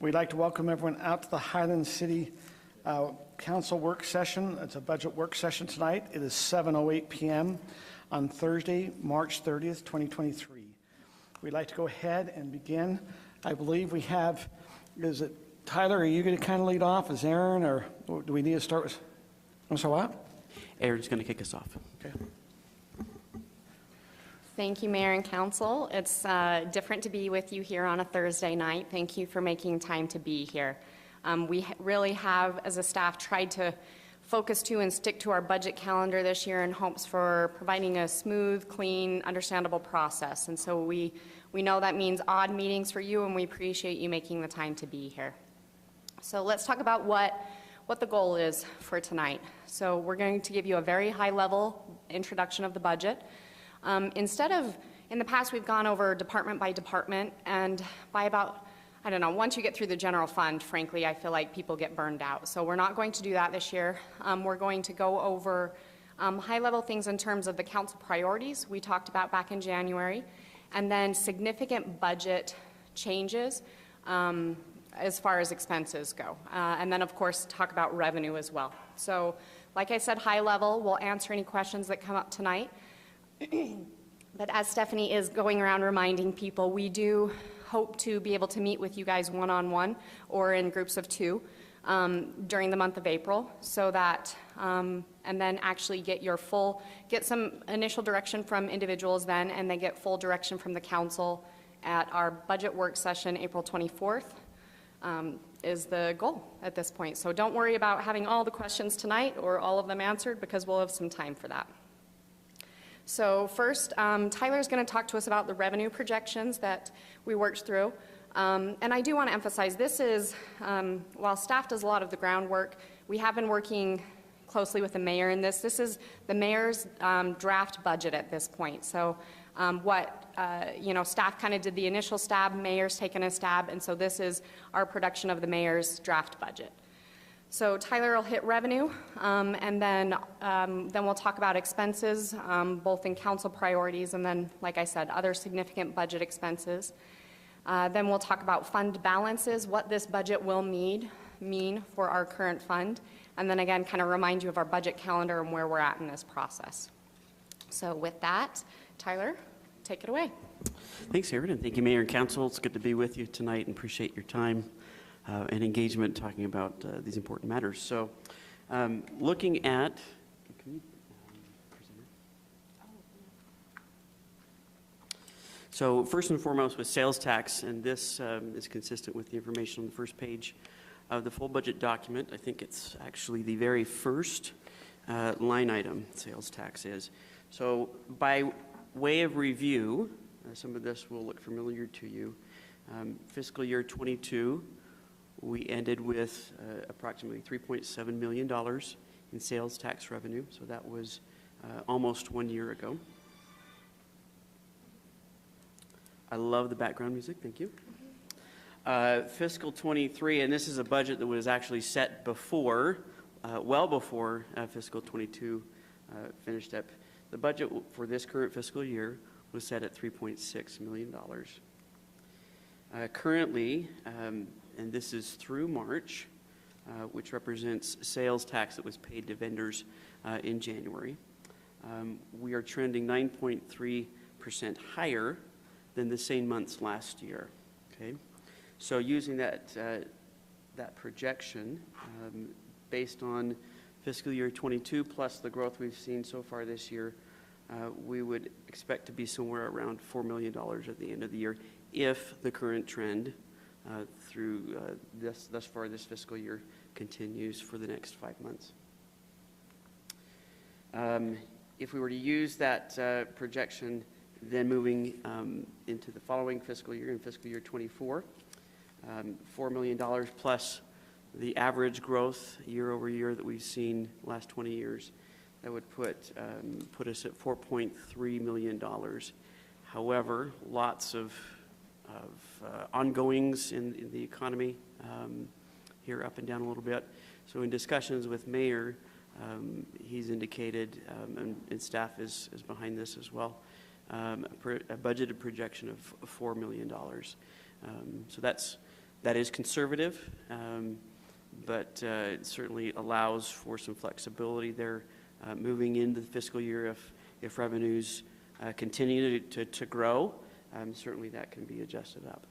We'd like to welcome everyone out to the Highland City Council work session. It's a budget work session tonight. It is 7:08 p.m. on Thursday, March 30th, 2023. We'd like to go ahead and begin. I believe we have, is it Tyler, are you going to kind of lead off? Is Aaron, or do we need to start with, I'm sorry, what? Aaron's going to kick us off. Okay. Thank you, Mayor and Council. It's different to be with you here on a Thursday night. Thank you for making time to be here. We really have, as a staff, tried to focus to and stick to our budget calendar this year in hopes for providing a smooth, clean, understandable process. And so we know that means odd meetings for you, and we appreciate you making the time to be here. So let's talk about what the goal is for tonight. So we're going to give you a very high-level introduction of the budget. Instead of, in the past, we've gone over department by department, and by about, I don't know, once you get through the general fund, frankly, I feel like people get burned out. So we're not going to do that this year. We're going to go over high-level things in terms of the council priorities we talked about back in January, and then significant budget changes as far as expenses go. And then, of course, talk about revenue as well. So, like I said, high level, we'll answer any questions that come up tonight. But as Stephanie is going around reminding people, we do hope to be able to meet with you guys one-on-one or in groups of two during the month of April, so that, and then actually get some initial direction from individuals then, and then get full direction from the council at our budget work session, April 24th. Is the goal at this point. So don't worry about having all the questions tonight or all of them answered, because we'll have some time for that. So first, Tyler's going to talk to us about the revenue projections that we worked through. And I do want to emphasize, this is, while staff does a lot of the groundwork, we have been working closely with the mayor in this. This is the mayor's draft budget at this point. So staff kind of did the initial stab, mayor's taken a stab, and so this is our production of the mayor's draft budget. So Tyler will hit revenue, and then we'll talk about expenses, both in council priorities and then, like I said, other significant budget expenses. Then we'll talk about fund balances, what this budget will mean for our current fund, and then again, kind of remind you of our budget calendar and where we're at in this process. So with that, Tyler, take it away. Thanks, Aaron, and thank you, Mayor and Council. It's good to be with you tonight and appreciate your time and engagement talking about these important matters. So looking at, so first and foremost with sales tax, and this is consistent with the information on the first page of the full budget document. I think it's actually the very first line item, sales tax is. So by way of review, some of this will look familiar to you. Fiscal year 22, we ended with approximately $3.7 million in sales tax revenue, so that was almost 1 year ago. I love the background music, thank you. Fiscal 23, and this is a budget that was actually set before, well before fiscal 22 finished up. The budget for this current fiscal year was set at $3.6 million. Currently, and this is through March, which represents sales tax that was paid to vendors in January. We are trending 9.3% higher than the same months last year. Okay, so using that projection based on fiscal year 22 plus the growth we've seen so far this year, we would expect to be somewhere around $4 million at the end of the year if the current trend through thus far this fiscal year continues for the next 5 months. If we were to use that projection, then moving into the following fiscal year, in fiscal year 24, $4 million plus the average growth year over year that we've seen the last 20 years, that would put us at $4.3 million. However, lots of ongoings in the economy here up and down a little bit. So in discussions with Mayor, he's indicated, and staff is behind this as well, a budgeted projection of $4 million. So that's That is conservative, but it certainly allows for some flexibility there moving into the fiscal year if revenues continue to grow. Certainly that can be adjusted up.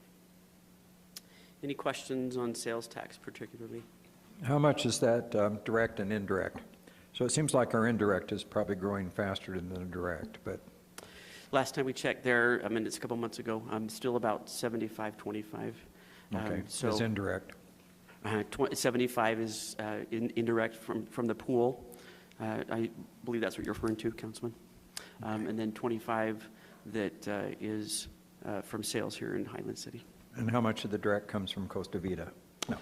Any questions on sales tax particularly? How much is that direct and indirect? So it seems like our indirect is probably growing faster than the direct, but Last time we checked there, I mean, it's a couple months ago, still about 75-25. okay, So it's indirect. 75 is indirect from the pool. I believe that's what you're referring to, Councilman. And then 25 that is from sales here in Highland City. And how much of the direct comes from Costa Vida? No.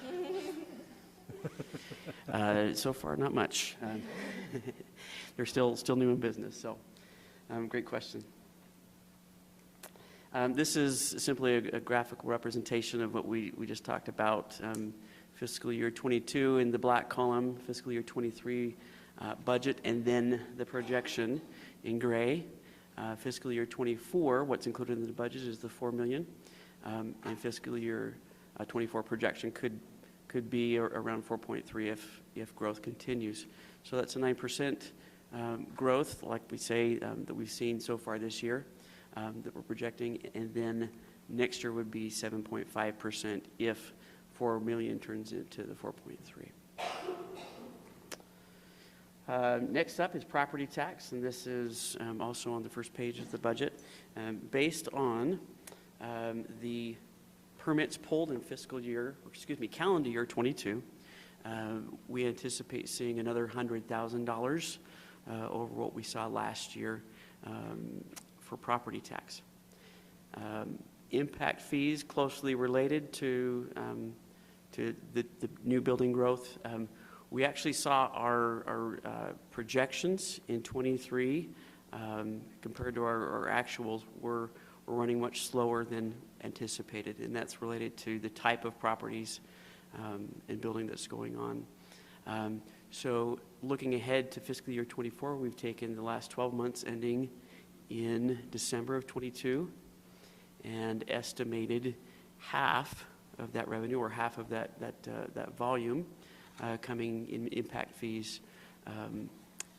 So far, not much. They're still new in business, so great question. This is simply a graphical representation of what we just talked about. Fiscal year 22 in the black column, fiscal year 23 budget, and then the projection in gray. Fiscal year 24, what's included in the budget is the $4 million. And fiscal year 24 projection could be around 4.3 if growth continues. So that's a 9% growth, like we say, that we've seen so far this year, that we're projecting. And then next year would be 7.5% if 4 million turns into the 4.3. Next up is property tax, and this is also on the first page of the budget. Based on the permits pulled in calendar year 22, we anticipate seeing another $100,000 over what we saw last year for property tax. Impact fees closely related to the new building growth. We actually saw our projections in 23 compared to our actuals were running much slower than anticipated, and that's related to the type of properties and building that's going on. So looking ahead to fiscal year 24, we've taken the last 12 months ending in December of 22 and estimated half of that revenue or half of that volume coming in impact fees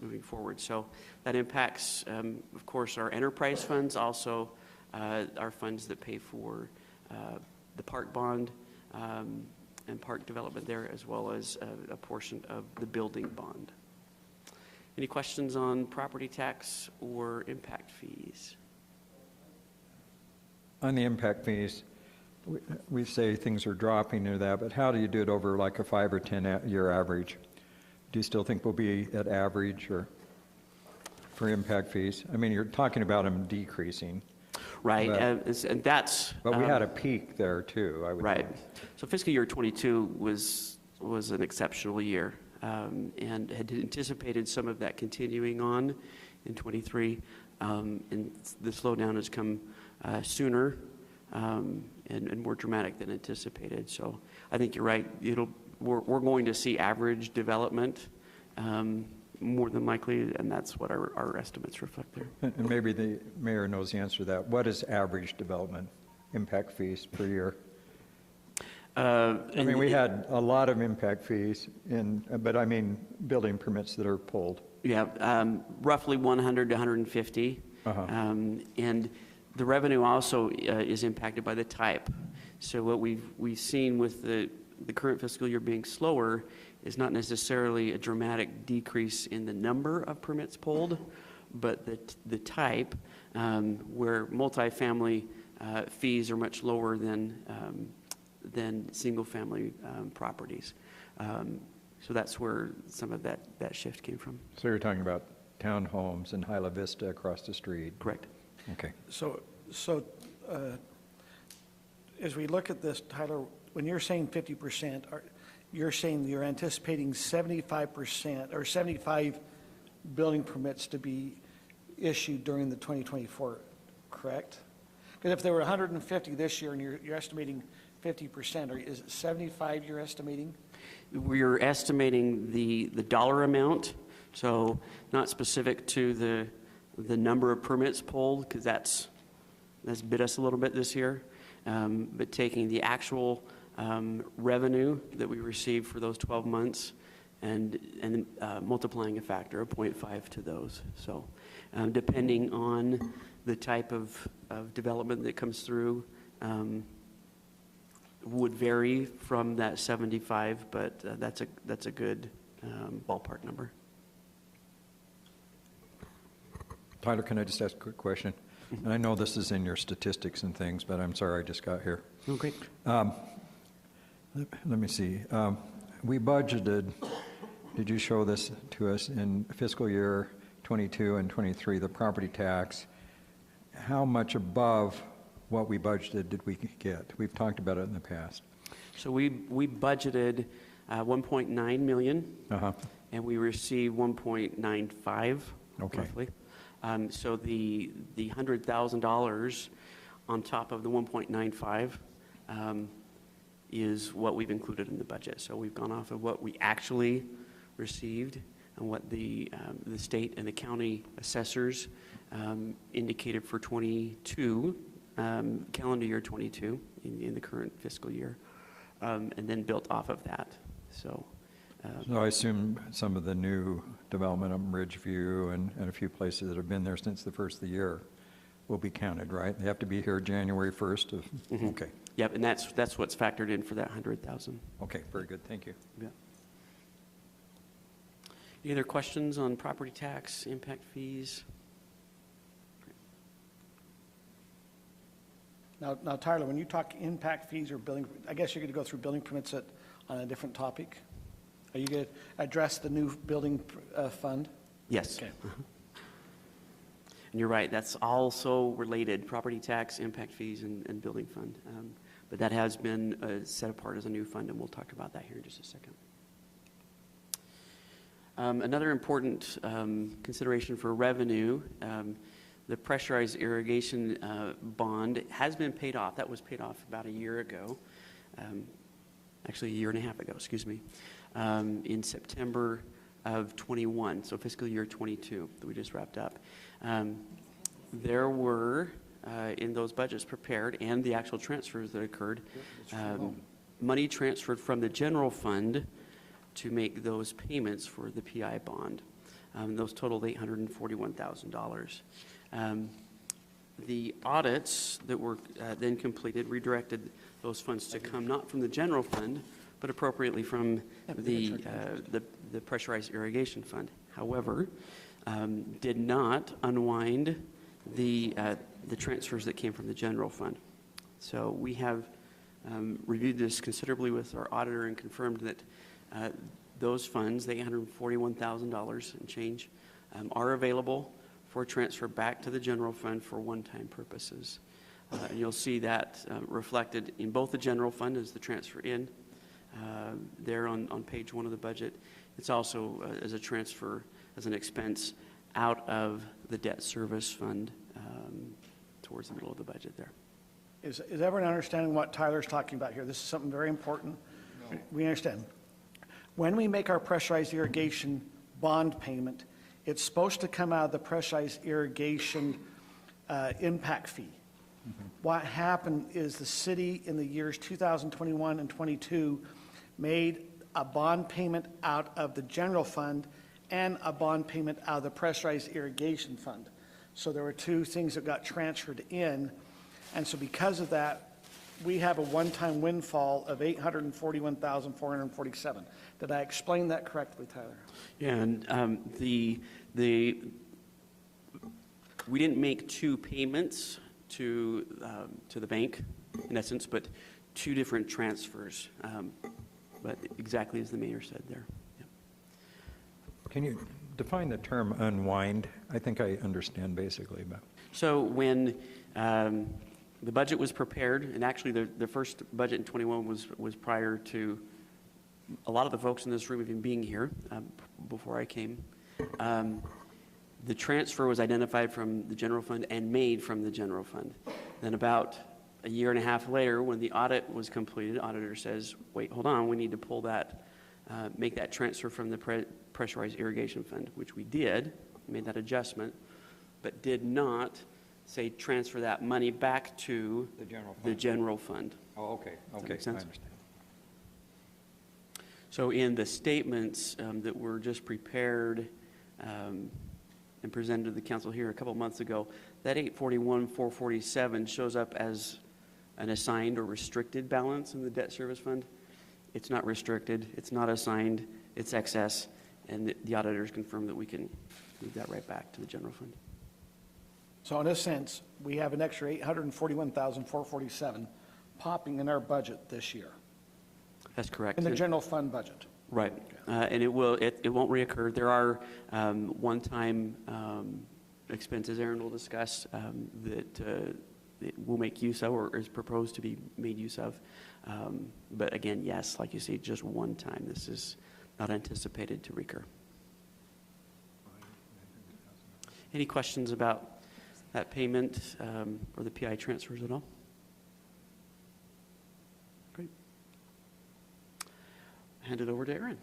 moving forward. So that impacts, of course, our enterprise funds, also our funds that pay for the park bond and park development there, as well as a portion of the building bond. Any questions on property tax or impact fees? On the impact fees, we say things are dropping or that, but how do you do it over like a 5 or 10 year average? Do you still think we'll be at average or for impact fees? I mean, you're talking about them decreasing. Right, But- and that's... But we had a peak there too, I would Right. think. So fiscal year 22 was an exceptional year, and had anticipated some of that continuing on in 23, and the slowdown has come sooner and more dramatic than anticipated. So I think you're right. We're going to see average development more than likely, and that's what our estimates reflect there. And maybe the mayor knows the answer to that. What is average development impact fees per year? I mean, we had a lot of impact fees, but I mean building permits that are pulled. Yeah, roughly 100 to 150. And the revenue also is impacted by the type. So what we've seen with the current fiscal year being slower is not necessarily a dramatic decrease in the number of permits pulled, but the type, where multifamily fees are much lower than single-family properties. So that's where some of that shift came from. So you're talking about townhomes in Hyla Vista across the street? Correct. Okay. So as we look at this, Tyler, when you're saying 50%, you're saying you're anticipating 75% or 75 building permits to be issued during the 2024, correct? Because if there were 150 this year and you're estimating 50%, or is it 75 you're estimating? We're estimating the dollar amount, so not specific to the number of permits pulled, because that's bit us a little bit this year, but taking the actual revenue that we received for those 12 months and multiplying a factor of 0.5 to those. So depending on the type of development that comes through, would vary from that 75, but that's a good ballpark number. Tyler, can I just ask a quick question? And I know this is in your statistics and things, but I'm sorry I just got here. Oh, great. Let me see. We budgeted, did you show this to us, in fiscal year 22 and 23, the property tax? How much above what we budgeted did we get? We've talked about it in the past. So we budgeted 1.9 million, and we received 1.95, Okay. roughly. So the $100,000 on top of the 1.95 is what we've included in the budget. So we've gone off of what we actually received and what the state and the county assessors indicated for 22, calendar year 22, in the current fiscal year, and then built off of that. So I assume some of the new development on Ridgeview and a few places that have been there since the first of the year will be counted, right? They have to be here January 1st of, okay. Yep, and that's what's factored in for that 100,000. Okay, very good, thank you. Yeah. Any other questions on property tax, impact fees? Now, Tyler, when you talk impact fees or building, I guess you're going to go through building permits on a different topic? Are you going to address the new building fund? Yes. Okay. And you're right, that's also related, property tax, impact fees, and building fund. But that has been set apart as a new fund, and we'll talk about that here in just a second. Another important consideration for revenue, the pressurized irrigation bond has been paid off. That was paid off about a year ago, actually a year and a half ago, excuse me, in September of 21, so fiscal year 22 that we just wrapped up. There were, in those budgets prepared and the actual transfers that occurred, money transferred from the general fund to make those payments for the PI bond. Those totaled $841,000. The audits that were then completed redirected those funds to come not from the general fund, but appropriately from the pressurized irrigation fund. However, did not unwind the transfers that came from the general fund. So we have reviewed this considerably with our auditor and confirmed that those funds, the $841,000 and change, are available for transfer back to the general fund for one-time purposes. And you'll see that reflected in both the general fund as the transfer in, there on page 1 of the budget. It's also as a transfer, as an expense out of the debt service fund towards the middle of the budget there. Is everyone understanding what Tyler's talking about here? This is something very important. No. We understand. When we make our pressurized irrigation bond payment, it's supposed to come out of the pressurized irrigation impact fee. Mm-hmm. What happened is the city in the years 2021 and 22 made a bond payment out of the general fund and a bond payment out of the pressurized irrigation fund. So there were two things that got transferred in. And so because of that, we have a one-time windfall of $841,447. Did I explain that correctly, Tyler? Yeah, and we didn't make two payments to the bank, in essence, but two different transfers. But exactly as the mayor said there. Yeah. Can you define the term unwind? I think I understand basically, but. So when the budget was prepared, and actually the first budget in 21 was prior to a lot of the folks in this room even being here before I came. The transfer was identified from the general fund and made from the general fund. Then about a year and a half later, when the audit was completed, auditor says, wait, hold on, we need to pull that, make that transfer from the pressurized irrigation fund, which we did, made that adjustment, but did not say transfer that money back to the general fund. Oh, okay, okay, I understand. So in the statements that were just prepared and presented to the council here a couple months ago, that 841,447 shows up as an assigned or restricted balance in the debt service fund. It's not restricted, it's not assigned, it's excess, and the auditors confirm that we can move that right back to the general fund. So in a sense, we have an extra 841,447 popping in our budget this year, That's correct. in the general fund budget. Right, and it won't reoccur. There are one-time expenses Aaron will discuss that we'll make use of or is proposed to be made use of. But again, yes, like you say, just one time. This is not anticipated to recur. Any questions about that payment or the PI transfers at all? Great. Hand it over to Aaron.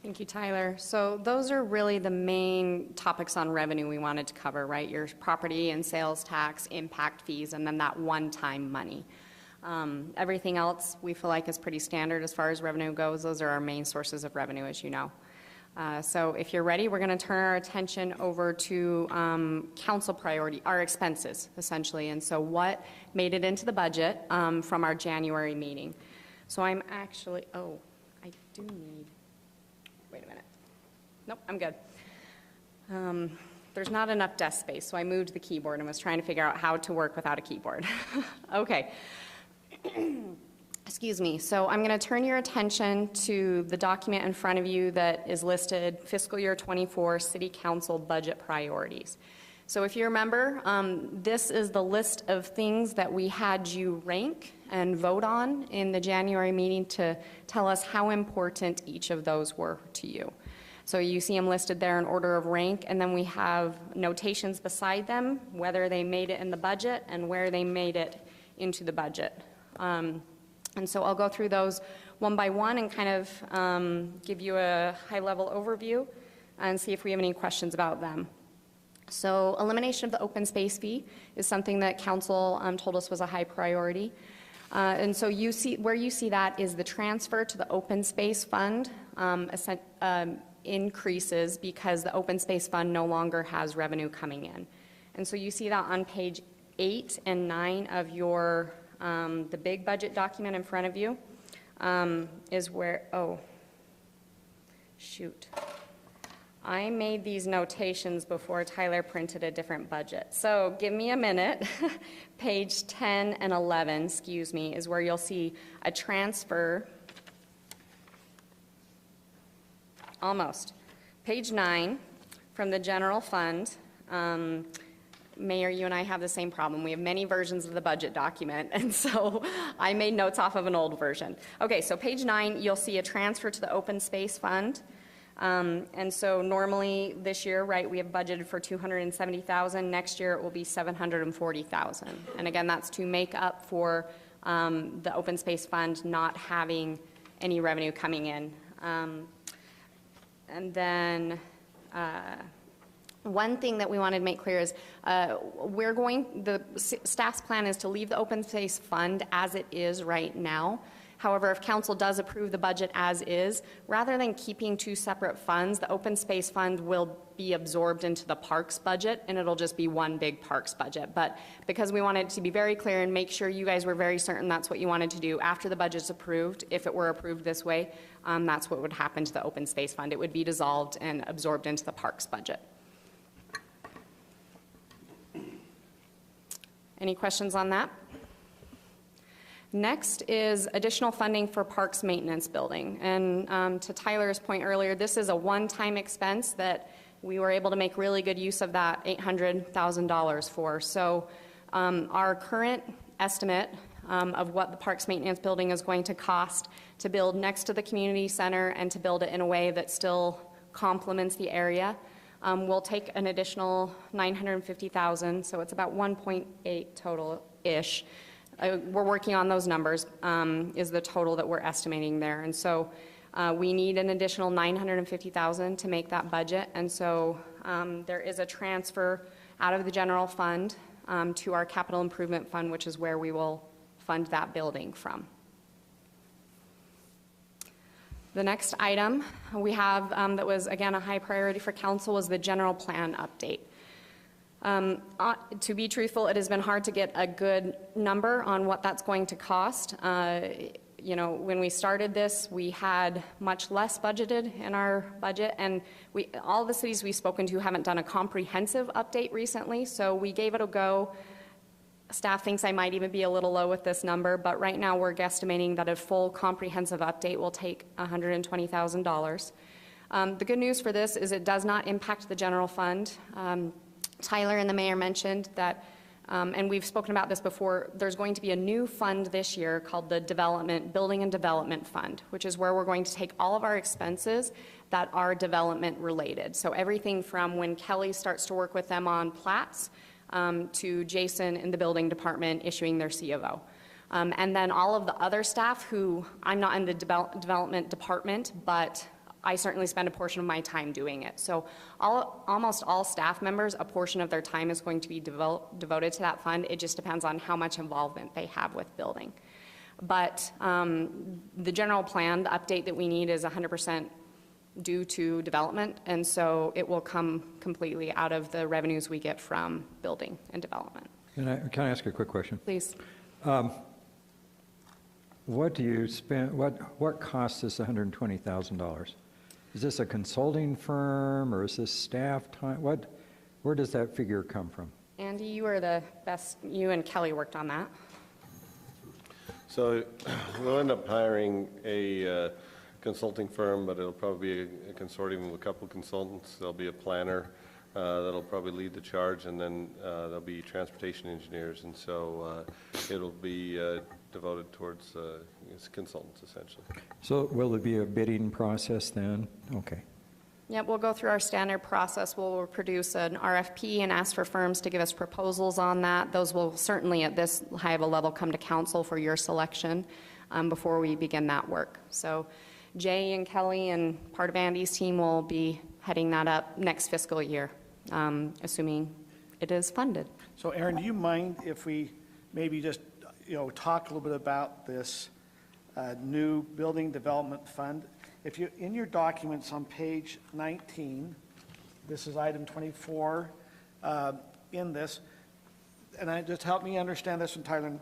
Thank you, Tyler. So those are really the main topics on revenue we wanted to cover, right? Your property and sales tax, impact fees, and then that one-time money. Everything else we feel like is pretty standard as far as revenue goes. Those are our main sources of revenue, as you know. So if you're ready, we're going to turn our attention over to council priority, our expenses, essentially. And so what made it into the budget from our January meeting. So I'm actually, I do need, wait a minute. Nope, I'm good. There's not enough desk space, so I moved the keyboard and was trying to figure out how to work without a keyboard. Okay. Excuse me. So I'm going to turn your attention to the document in front of you that is listed fiscal year 24 City Council budget priorities. So if you remember, this is the list of things that we had you rank and vote on in the January meeting to tell us how important each of those were to you. So you see them listed there in order of rank, and then we have notations beside them, whether they made it in the budget and where they made it into the budget. And so I'll go through those one by one and kind of give you a high-level overview and see if we have any questions about them. So elimination of the open space fee is something that council told us was a high priority. And so you see, where you see that is the transfer to the open space fund increases because the open space fund no longer has revenue coming in. And so you see that on page 8 and 9 of your the big budget document in front of you is where, I made these notations before Tyler printed a different budget. So give me a minute. Page 10 and 11, excuse me, is where you'll see a transfer. Almost. Page 9 from the general fund. Mayor, you and I have the same problem. We have many versions of the budget document, and so I made notes off of an old version. Okay, so page 9, you'll see a transfer to the open space fund. And so normally this year, right, we have budgeted for $270,000. Next year it will be $740,000. And again, that's to make up for the open space fund not having any revenue coming in. And then one thing that we wanted to make clear is the staff's plan is to leave the open space fund as it is right now. However, if council does approve the budget as is, rather than keeping two separate funds, the open space fund will be absorbed into the parks budget, and it'll just be one big parks budget. But because we wanted to be very clear and make sure you guys were very certain that's what you wanted to do after the budget's approved, if it were approved this way, that's what would happen to the open space fund. It would be dissolved and absorbed into the parks budget. Any questions on that? Next is additional funding for parks maintenance building. And to Tyler's point earlier, this is a one-time expense that we were able to make really good use of that $800,000 for. So our current estimate of what the parks maintenance building is going to cost to build next to the community center and to build it in a way that still complements the area will take an additional $950,000, so it's about 1.8 total-ish. We're working on those numbers, is the total that we're estimating there. And so we need an additional $950,000 to make that budget. And so there is a transfer out of the general fund to our capital improvement fund, which is where we will fund that building from. The next item we have that was, again, a high priority for council was the general plan update. To be truthful, it has been hard to get a good number on what that's going to cost. You know, when we started this, we had much less budgeted in our budget, and all the cities we've spoken to haven't done a comprehensive update recently, so we gave it a go. Staff thinks I might even be a little low with this number, but right now we're guesstimating that a full comprehensive update will take $120,000. The good news for this is it does not impact the general fund. Tyler and the mayor mentioned that, and we've spoken about this before, there's going to be a new fund this year called the Building and Development Fund, which is where we're going to take all of our expenses that are development related. So everything from when Kelly starts to work with them on plats to Jason in the building department issuing their C of O. And then all of the other staff who, I'm not in the development department, but I certainly spend a portion of my time doing it. So almost all staff members, a portion of their time is going to be devoted to that fund. It just depends on how much involvement they have with building. But the general plan, the update that we need is 100% due to development, and so it will come completely out of the revenues we get from building and development. Can I ask a quick question? Please. What do you spend, what costs this $120,000? Is this a consulting firm, or is this staff time? Where does that figure come from? Andy, you are the best, you and Kelly worked on that. So we'll end up hiring a consulting firm, but it'll probably be a consortium of a couple consultants. There'll be a planner that'll probably lead the charge, and then there'll be transportation engineers, and so it'll be devoted towards consultants, essentially. So will there be a bidding process then? Okay. Yep, we'll go through our standard process. We'll produce an RFP and ask for firms to give us proposals on that. Those will certainly at this high of a level come to council for your selection before we begin that work. So Jay and Kelly and part of Andy's team will be heading that up next fiscal year, assuming it is funded. So Aaron, do you mind if we maybe just, talk a little bit about this new building development fund? If you, in your documents on page 19, this is item 24 in this, and just help me understand this one, Tyler.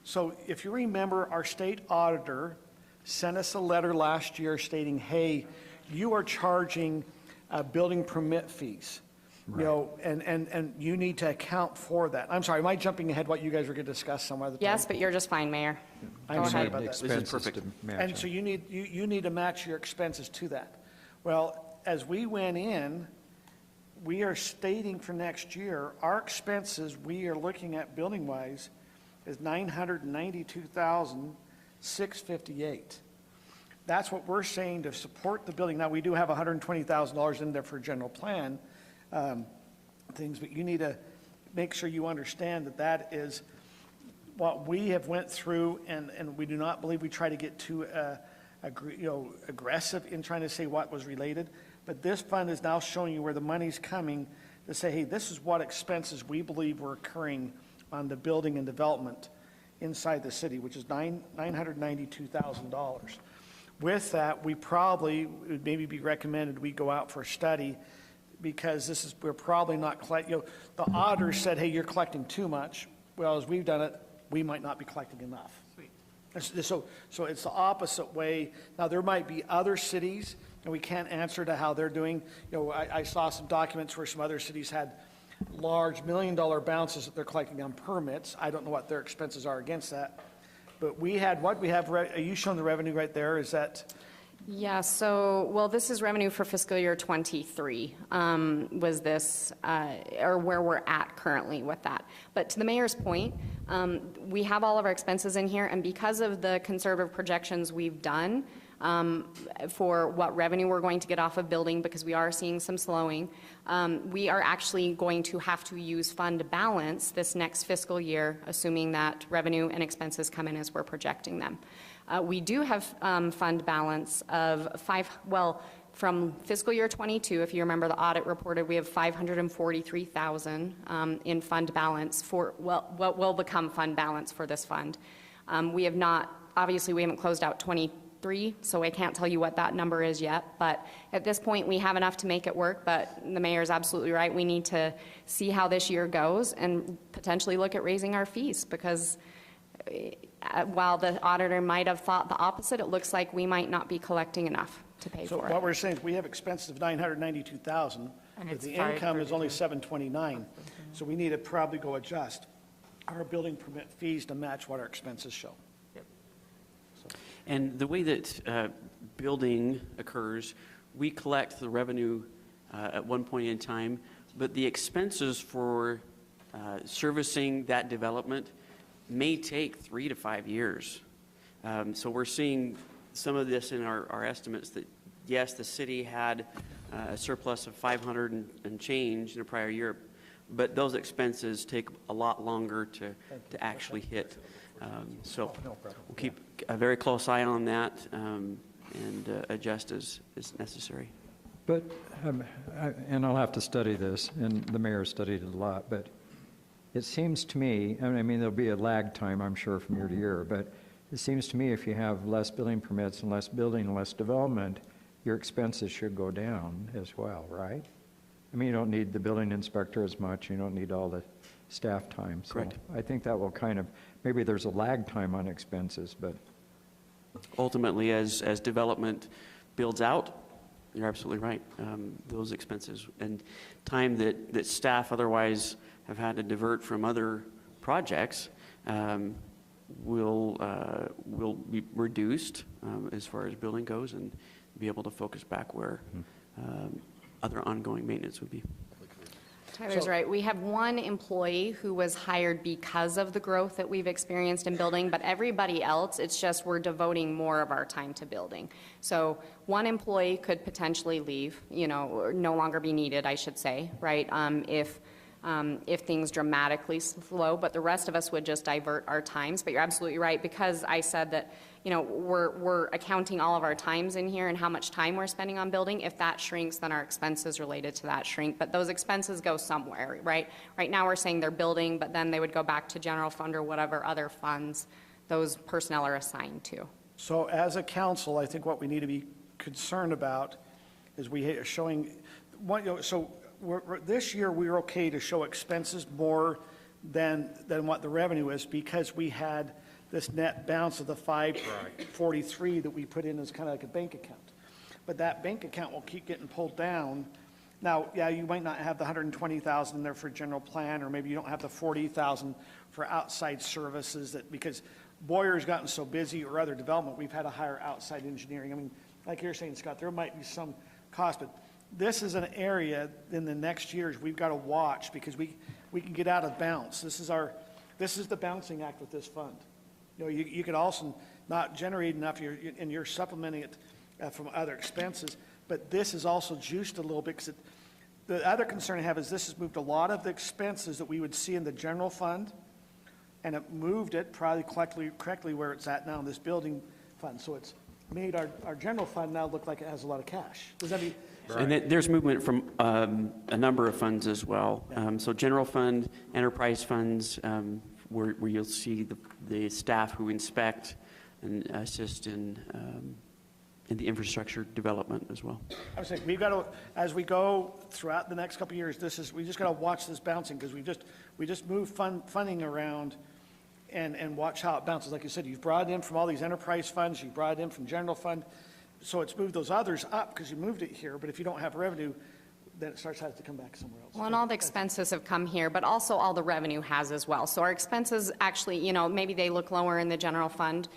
So if you remember, our state auditor sent us a letter last year stating, hey, you are charging building permit fees. Right. And you need to account for that. I'm sorry, am I jumping ahead what you guys were going to discuss some other time? Yes, but you're just fine, Mayor. I'm sorry about that. This is perfect. And so you need to match your expenses to that. Well, as we went in, we are stating for next year, our expenses we are looking at building-wise is $992,658. That's what we're saying to support the building. Now, we do have $120,000 in there for general plan things, but you need to make sure you understand that that is what we have went through, and we do not believe we try to get too aggressive in trying to say what was related. But this fund is now showing you where the money's coming to say, hey, this is what expenses we believe were occurring on the building and development inside the city, which is $992,000. With that, we probably, it would maybe be recommended we go out for a study, because we're probably not collecting, the auditor said, hey, you're collecting too much. Well, as we've done it, we might not be collecting enough. Sweet. So it's the opposite way. Now, there might be other cities, and we can't answer to how they're doing. I saw some documents where some other cities had large $1 million bounces that they're collecting on permits. I don't know what their expenses are against that. But we have, are you showing the revenue right there? Is that? Yeah, so, well, this is revenue for fiscal year 23, was this, or where we're at currently with that. But to the mayor's point, we have all of our expenses in here, and because of the conservative projections we've done for what revenue we're going to get off of building, because we are seeing some slowing, we are actually going to have to use fund balance this next fiscal year, assuming that revenue and expenses come in as we're projecting them. We do have fund balance of from fiscal year 22, if you remember the audit reported, we have $543,000 in fund balance for what will become fund balance for this fund. We have not, obviously we haven't closed out 23 2023, so I can't tell you what that number is yet. But at this point, we have enough to make it work, but the mayor's absolutely right. We need to see how this year goes and potentially look at raising our fees, because while the auditor might have thought the opposite, it looks like we might not be collecting enough to pay So for what it. we're saying is we have expenses of 992,000, but the income is only 729. So we need to probably go adjust our building permit fees to match what our expenses show. And the way that building occurs, we collect the revenue at one point in time, but the expenses for servicing that development may take 3 to 5 years. So we're seeing some of this in our estimates that, yes, the city had a surplus of 500 and change in a prior year, but those expenses take a lot longer to actually hit. So we'll keep a very close eye on that and adjust as necessary. But, and I'll have to study this, and the mayor studied it a lot, but it seems to me, I mean, there'll be a lag time, I'm sure, from year to year, but it seems to me if you have less building permits and less building and less development, your expenses should go down as well, right? I mean, you don't need the building inspector as much, you don't need all the staff time. So Correct. I think that will kind of, maybe there's a lag time on expenses, but Ultimately, as development builds out, you're absolutely right. Those expenses and time that staff otherwise have had to divert from other projects will be reduced as far as building goes, and be able to focus back where other ongoing maintenance would be. Tyler's right. We have one employee who was hired because of the growth that we've experienced in building, but everybody else, it's just we're devoting more of our time to building. So one employee could potentially leave, or no longer be needed, I should say, right? If things dramatically slow, but the rest of us would just divert our times. But you're absolutely right, because I said that, we're accounting all of our times in here and how much time we're spending on building. If that shrinks, then our expenses related to that shrink. But those expenses go somewhere, right? Right now, we're saying they're building, but then they would go back to general fund or whatever other funds those personnel are assigned to. So as a council, I think what we need to be concerned about is we are showing, so this year, we're okay to show expenses more than what the revenue is, because we had this net bounce of the 543 that we put in as kind of like a bank account. But that bank account will keep getting pulled down. Now, yeah, you might not have the 120,000 in there for general plan, or maybe you don't have the 40,000 for outside services, because Boyer's gotten so busy, or other development, we've had to hire outside engineering. I mean, like you're saying, Scott, there might be some cost, but this is an area in the next years we've got to watch, because we can get out of bounds. This is the balancing act with this fund. You could also not generate enough, and you're supplementing it from other expenses, but this is also juiced a little bit, because the other concern I have is this has moved a lot of the expenses that we would see in the general fund, and it moved it probably correctly where it's at now in this building fund. So it's made our general fund now look like it has a lot of cash. Does that mean? And there's movement from a number of funds as well. So general fund, enterprise funds, where you'll see the staff who inspect and assist in the infrastructure development as well. I was saying, we've got to, as we go throughout the next couple of years, we just got to watch this bouncing, because we just move funding around and watch how it bounces. Like you said, you've brought it in from all these enterprise funds, you brought it in from general fund, so it's moved those others up because you moved it here, but if you don't have revenue, then it starts to have to come back somewhere else. Well, and all the expenses have come here, but also all the revenue has as well. So our expenses actually, maybe they look lower in the general fund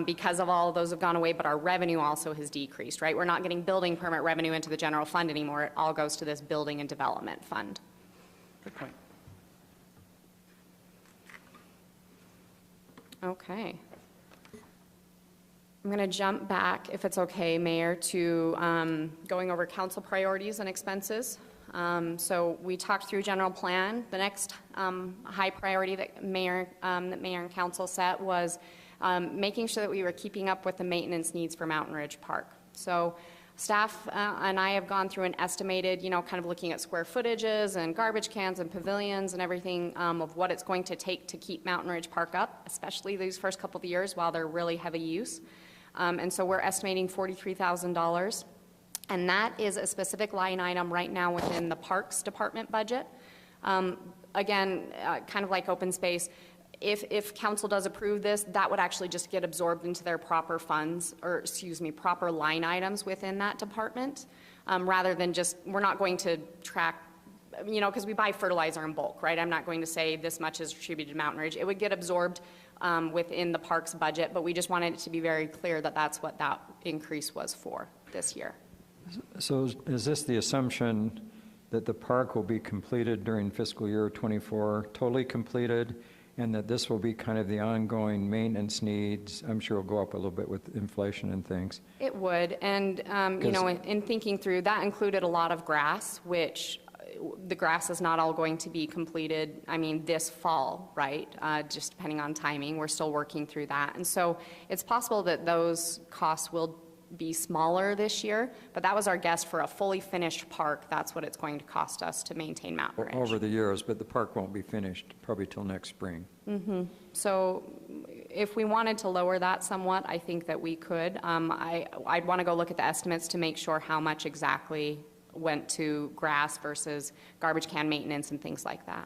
because of all of those have gone away, but our revenue also has decreased, right? We're not getting building permit revenue into the general fund anymore. It all goes to this building and development fund. Good point. Okay. I'm going to jump back, if it's okay, Mayor, to going over council priorities and expenses. So we talked through general plan. The next high priority that Mayor and council set was making sure that we were keeping up with the maintenance needs for Mountain Ridge Park. So staff and I have gone through and estimated, kind of looking at square footages and garbage cans and pavilions and everything of what it's going to take to keep Mountain Ridge Park up, especially these first couple of years while they're really heavy use. And so we're estimating $43,000. And that is a specific line item right now within the Parks Department budget. Again, kind of like open space, if council does approve this, that would actually just get absorbed into their proper funds, or excuse me, proper line items within that department, rather than just, we're not going to track, because we buy fertilizer in bulk, right? I'm not going to say this much is attributed to Mountain Ridge. It would get absorbed within the parks budget, but we just wanted it to be very clear that that's what that increase was for this year. So is this the assumption that the park will be completed during fiscal year '24, totally completed, and that this will be kind of the ongoing maintenance needs? I'm sure it'll go up a little bit with inflation and things. It would, and, in thinking through, that included a lot of grass, which the grass is not all going to be completed, this fall, right? Just depending on timing. We're still working through that. And so it's possible that those costs will be smaller this year, but that was our guess for a fully finished park. That's what it's going to cost us to maintain Mountain Ridge. Over the years, but the park won't be finished probably till next spring. So if we wanted to lower that somewhat, I think that we could. I'd want to go look at the estimates to make sure how much exactly went to grass versus garbage can maintenance and things like that.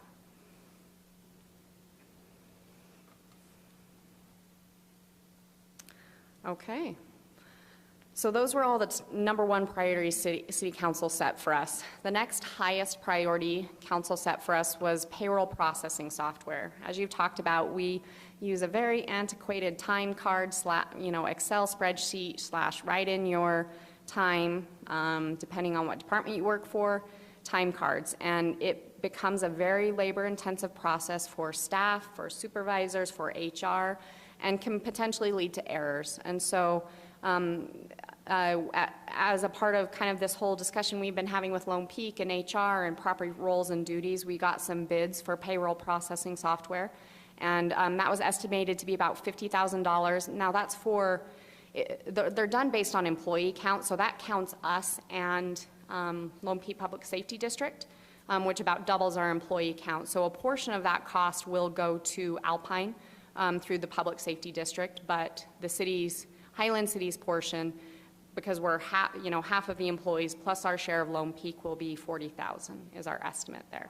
Okay. So those were all the number one priorities City Council set for us. The next highest priority Council set for us was payroll processing software. As you've talked about, we use a very antiquated time card, Excel spreadsheet / write in your time, depending on what department you work for, time cards. And it becomes a very labor-intensive process for staff, for supervisors, for HR, and can potentially lead to errors. And so as a part of kind of this whole discussion we've been having with Lone Peak and HR and proper roles and duties, we got some bids for payroll processing software. And that was estimated to be about $50,000. Now that's they're done based on employee count, so that counts us and Lone Peak Public Safety District, which about doubles our employee count. So a portion of that cost will go to Alpine through the Public Safety District, but the Highland City's portion, because we're half of the employees plus our share of Lone Peak, will be $40,000 is our estimate there.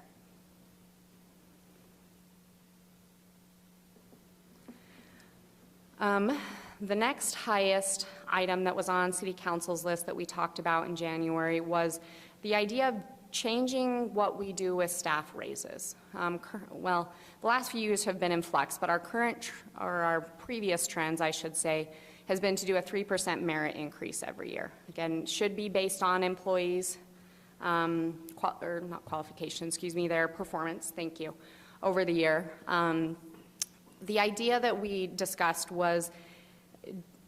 The next highest item that was on City Council's list that we talked about in January was the idea of changing what we do with staff raises. Well, the last few years have been in flux, but our previous trends, I should say, has been to do a 3% merit increase every year. Again, should be based on employees, their performance, thank you, over the year. The idea that we discussed was,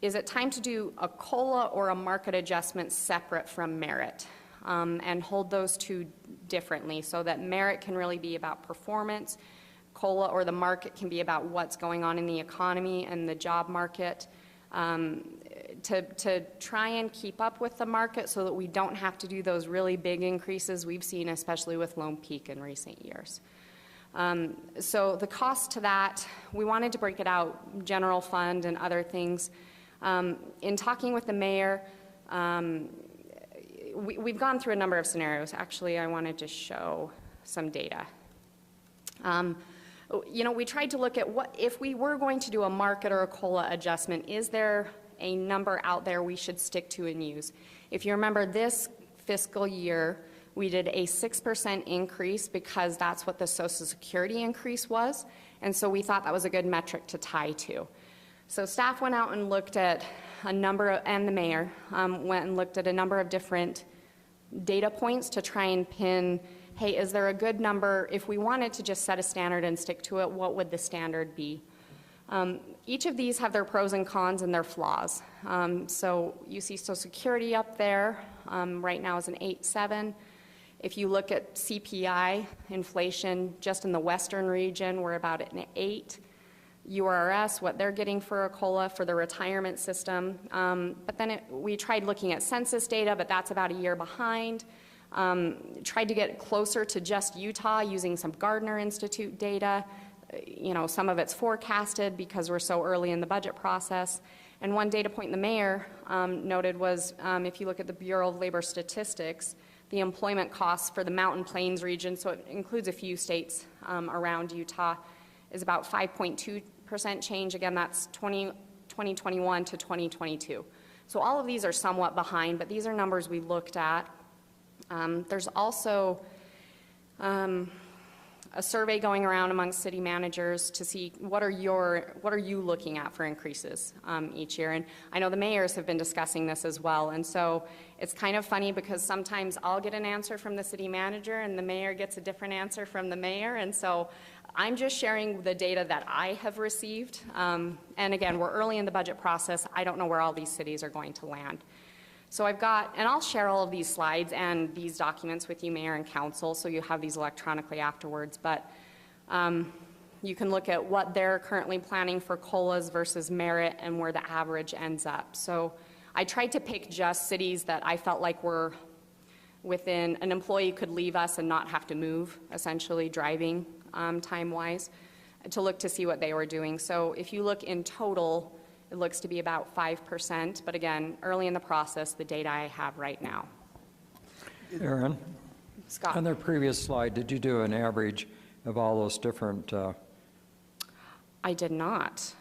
is it time to do a COLA or a market adjustment separate from merit, and hold those two differently so that merit can really be about performance, COLA or the market can be about what's going on in the economy and the job market, to try and keep up with the market so that we don't have to do those really big increases we've seen, especially with Lone Peak in recent years. So the cost to that, we wanted to break it out, general fund and other things. In talking with the mayor, we've gone through a number of scenarios. Actually, I wanted to show some data. We tried to look at what, if we were going to do a market or a COLA adjustment, is there a number out there we should stick to and use? If you remember this fiscal year, we did a 6% increase because that's what the Social Security increase was, and so we thought that was a good metric to tie to. So staff went out and looked at and the mayor went and looked at a number of different data points to try and pin, hey, is there a good number? If we wanted to just set a standard and stick to it, what would the standard be? Each of these have their pros and cons and their flaws. So you see Social Security up there, right now is an 8.7. If you look at CPI, inflation, just in the western region, we're about at an 8. URS, what they're getting for a COLA for the retirement system. But then we tried looking at census data, but that's about a year behind. Tried to get closer to just Utah using some Gardner Institute data. Some of it's forecasted because we're so early in the budget process. And one data point the mayor noted was, if you look at the Bureau of Labor Statistics, the employment costs for the Mountain Plains region, so it includes a few states around Utah, is about 5.2% change. Again, that's 2021 to 2022. So all of these are somewhat behind, but these are numbers we looked at. There's also a survey going around among city managers to see what are you looking at for increases each year. And I know the mayors have been discussing this as well. And so it's kind of funny because sometimes I'll get an answer from the city manager and the mayor gets a different answer from the mayor. And so I'm just sharing the data that I have received. And again, we're early in the budget process. I don't know where all these cities are going to land. So I've got, and I'll share all of these slides and these documents with you, Mayor and Council, so you have these electronically afterwards. But you can look at what they're currently planning for COLAs versus merit and where the average ends up. So I tried to pick just cities that I felt like were within, an employee could leave us and not have to move, essentially driving time-wise, to look to see what they were doing. So if you look in total, it looks to be about 5%, but again, early in the process, the data I have right now. Aaron, Scott? on the previous slide, did you do an average of all those different, I did not.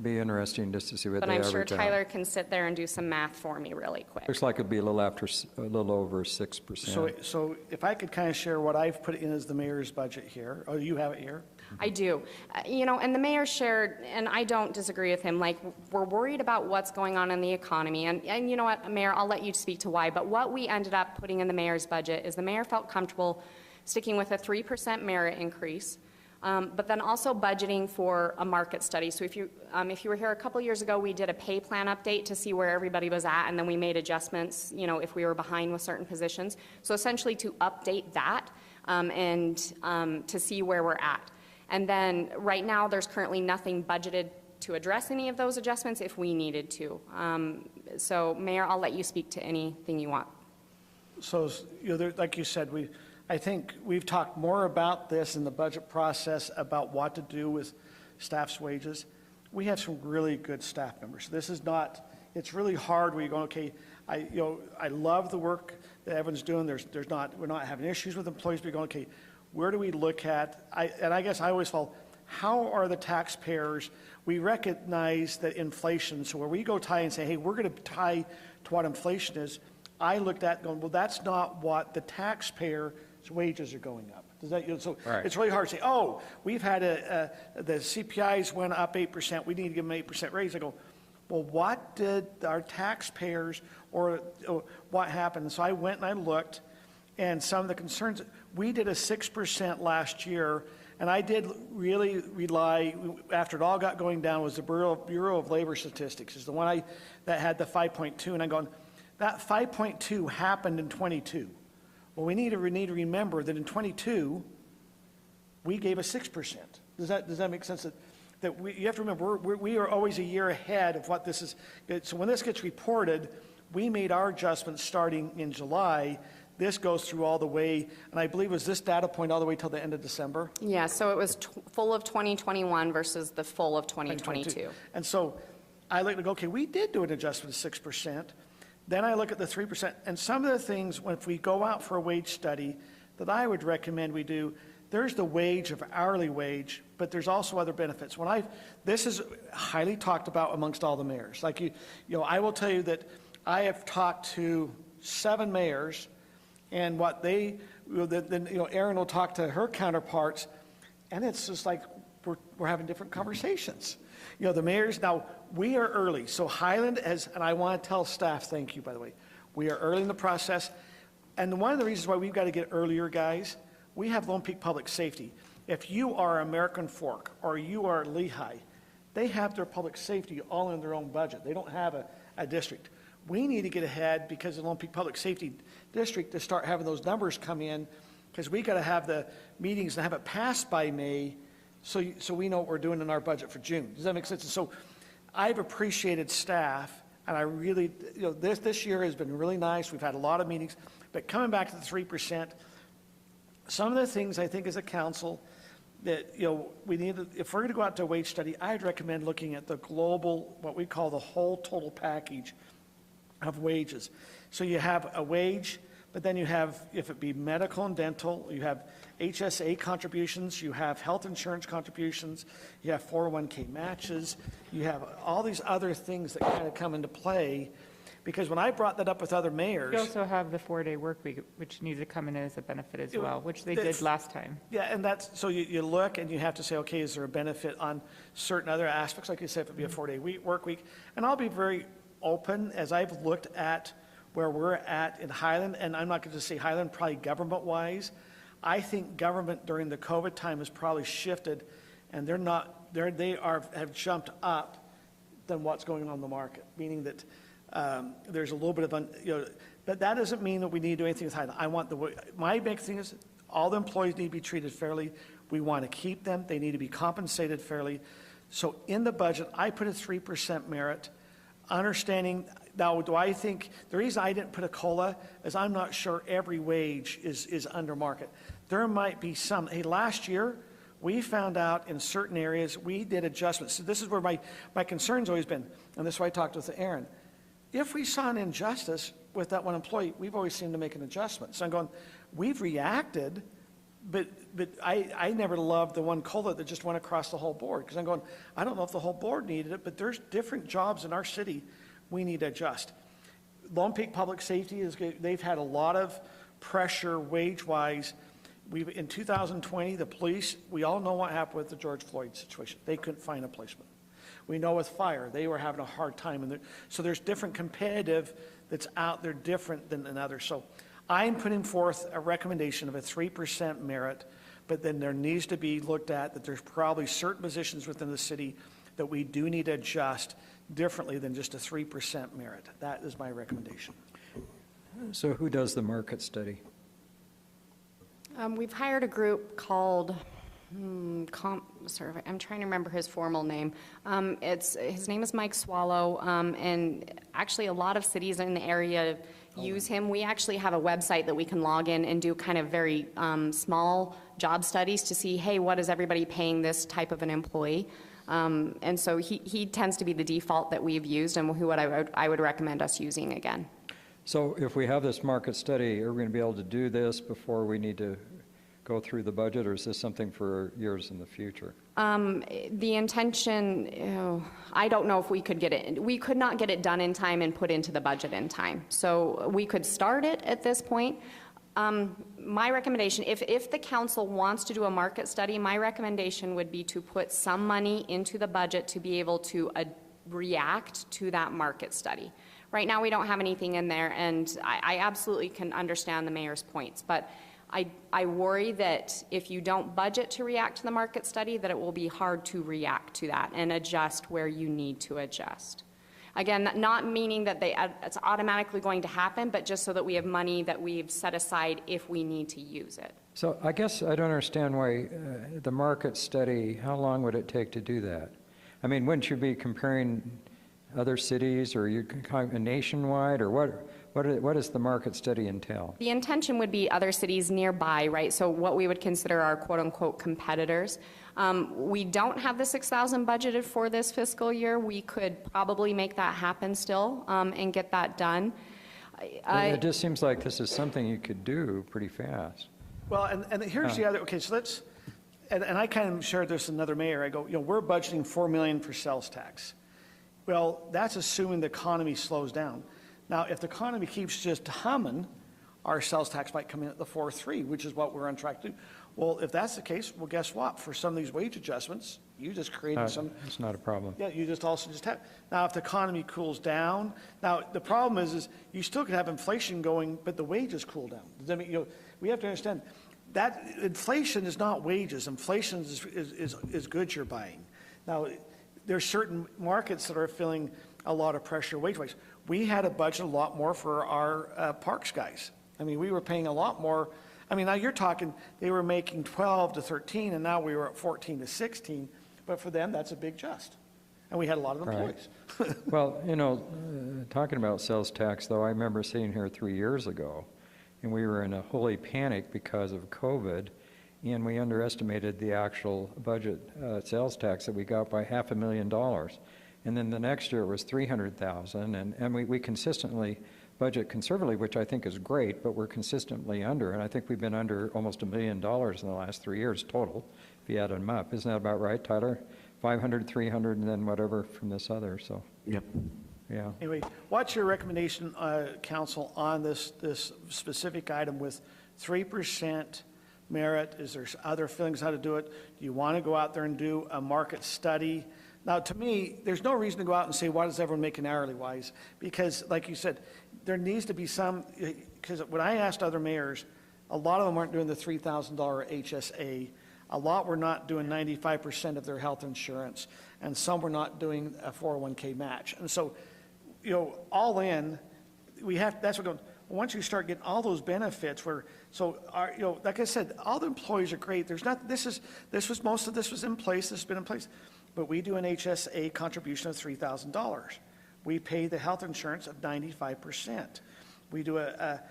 be interesting just to see what But they I'm average sure out. Tyler can sit there and do some math for me really quick. Looks like it'd be a little over 6%. So if I could kind of share what I've put in as the mayor's budget here. Oh, you have it here? I do. You know, and the mayor shared, and I don't disagree with him, like, we're worried about what's going on in the economy. And you know what, Mayor, I'll let you speak to why. But what we ended up putting in the mayor's budget is the mayor felt comfortable sticking with a 3% merit increase, but then also budgeting for a market study. So if you were here a couple years ago, we did a pay plan update to see where everybody was at, and then we made adjustments, you know, if we were behind with certain positions. So essentially to update that and to see where we're at. And then right now, there's currently nothing budgeted to address any of those adjustments if we needed to. So Mayor, I'll let you speak to anything you want. So, you know, like you said, I think we've talked more about this in the budget process about what to do with staff's wages. We have some really good staff members. This is not, it's really hard where you're going, okay, I love the work that everyone's doing. We're not having issues with employees, but you're going, okay, where do we look at, and I guess I always follow, how are the taxpayers, we recognize that inflation, so where we go tie and say, hey, we're going to tie to what inflation is, I looked at going, well, that's not what the taxpayer's wages are going up. Does that, you know, so Right. It's really hard to say, oh, we've had the CPIs went up 8%, we need to give them an 8% raise. I go, well, what did our taxpayers, or what happened? So I went and I looked, and some of the concerns, we did a 6% last year, and I did really rely, after it all got going down, was the Bureau of Labor Statistics, is the one that had the 5.2, and I'm going, that 5.2 happened in 22. Well, we need to remember that in 22, we gave a 6%. Does that make sense? That you have to remember, we are always a year ahead of what this is. So when this gets reported, we made our adjustments starting in July. This goes through all the way, and I believe it was this data point all the way till the end of December. Yeah, so it was full of 2021 versus the full of 2022. And so I look and go, okay, we did do an adjustment of 6%. Then I look at the 3%, and some of the things, if we go out for a wage study, that I would recommend we do, there's the wage of hourly wage, but there's also other benefits. This is highly talked about amongst all the mayors. Like you know, I will tell you that I have talked to 7 mayors, and what they, then you know, Erin will talk to her counterparts, and it's just like we're having different conversations. You know, the mayors, now, we are early, so Highland has, and I want to tell staff, thank you, by the way, we are early in the process, and one of the reasons why we've got to get earlier, guys, we have Lone Peak Public Safety. If you are American Fork, or you are Lehigh, they have their public safety all in their own budget. They don't have a district. We need to get ahead because of the Lone Peak Public Safety District to start having those numbers come in, because we got to have the meetings and have it passed by May, so we know what we're doing in our budget for June. Does that make sense? And so I've appreciated staff, and I really, you know, this year has been really nice. We've had a lot of meetings, but coming back to the 3%, some of the things I think as a council that, we need, if we're going to go out to a wage study, I'd recommend looking at the global, what we call the whole total package of wages. So you have a wage, but then you have, if it be medical and dental, you have HSA contributions, you have health insurance contributions, you have 401k matches, you have all these other things that kind of come into play. Because when I brought that up with other mayors. You also have the 4-day work week, which needs to come in as a benefit as well, which they did last time. Yeah, and that's, so you look and you have to say, okay, is there a benefit on certain other aspects? Like you said, if it'd be a 4-day work week. And I'll be very open as I've looked at where we're at in Highland, and I'm not going to say Highland, probably government-wise. I think government during the COVID time has probably shifted, and they have jumped up than what's going on in the market, meaning that there's a little bit of, but that doesn't mean that we need to do anything with Highland. My big thing is all the employees need to be treated fairly. We want to keep them. They need to be compensated fairly. So in the budget, I put a 3% merit, understanding, now do I think, the reason I didn't put a COLA is I'm not sure every wage is under market. There might be some, hey, last year, we found out in certain areas, we did adjustments. So this is where my concern's always been, and this is why I talked with Aaron. If we saw an injustice with that one employee, we've always seemed to make an adjustment. So I'm going, we've reacted, but I never loved the one COLA that just went across the whole board. Because I'm going, I don't know if the whole board needed it, but there's different jobs in our city we need to adjust. Lone Peak Public Safety, they've had a lot of pressure wage-wise. In 2020, the police, we all know what happened with the George Floyd situation. They couldn't find a placement. We know with fire, they were having a hard time. So there's different competitive that's out there different than others. So I'm putting forth a recommendation of a 3% merit, but then there needs to be looked at that there's probably certain positions within the city that we do need to adjust differently than just a 3% merit. That is my recommendation. So who does the market study? We've hired a group called, I'm trying to remember his formal name. His name is Mike Swallow, and actually a lot of cities in the area use him. We actually have a website that we can log in and do kind of very small job studies to see, hey, what is everybody paying this type of an employee? And so he tends to be the default that we've used and who I would recommend us using again. So if we have this market study, are we going to be able to do this before we need to go through the budget, or is this something for years in the future? The intention, I don't know if we could get it. We could not get it done in time and put into the budget in time. So we could start it at this point. My recommendation, if the council wants to do a market study, my recommendation would be to put some money into the budget to be able to react to that market study. Right now, we don't have anything in there, and I absolutely can understand the mayor's points, but I worry that if you don't budget to react to the market study, that it will be hard to react to that and adjust where you need to adjust. Again, not meaning that it's automatically going to happen, but just so that we have money that we've set aside if we need to use it. So I guess I don't understand why the market study, how long would it take to do that? I mean, wouldn't you be comparing other cities, or you nationwide, or what does the market study entail? The intention would be other cities nearby, right? So what we would consider our quote-unquote competitors. We don't have the $6,000 budgeted for this fiscal year. We could probably make that happen still and get that done. It just seems like this is something you could do pretty fast. Well, and here's the other, okay, so let's, and I kind of shared this with another mayor. I go, we're budgeting $4 million for sales tax. Well, that's assuming the economy slows down. Now, if the economy keeps just humming, our sales tax might come in at the 4.3, which is what we're on track to do. Well, if that's the case, well, guess what? For some of these wage adjustments, you just created some. It's not a problem. Yeah, you just also just have. Now, if the economy cools down, now the problem is you still could have inflation going, but the wages cool down. Does that mean, we have to understand that inflation is not wages. Inflation is goods you're buying. Now, there's certain markets that are feeling a lot of pressure wage-wise. We had to budget a lot more for our parks guys. I mean, we were paying a lot more. I mean, now you're talking, they were making 12 to 13, and now we were at 14 to 16. But for them, that's a big just. And we had a lot of employees. Right. Well, talking about sales tax, though, I remember sitting here 3 years ago, and we were in a holy panic because of COVID, and we underestimated the actual budget sales tax that we got by $500,000. And then the next year it was $300,000, and we consistently budget conservatively, which I think is great, but we're consistently under, and I think we've been under almost $1 million in the last 3 years total, if you add them up. Isn't that about right, Tyler? 500, 300, and then whatever from this other, so, Yep. yeah. Anyway, what's your recommendation, council, on this specific item with 3% merit? Is there other feelings how to do it? Do you want to go out there and do a market study? Now, to me, there's no reason to go out and say, what does everyone make an hourly wise? Because, like you said, there needs to be some, because when I asked other mayors, a lot of them aren't doing the $3,000 HSA. A lot were not doing 95% of their health insurance, and some were not doing a 401k match. And so, all in, that's what, once you start getting all those benefits like I said, all the employees are great. Most of this was in place, this has been in place. But we do an HSA contribution of $3,000. We pay the health insurance of 95%. We do a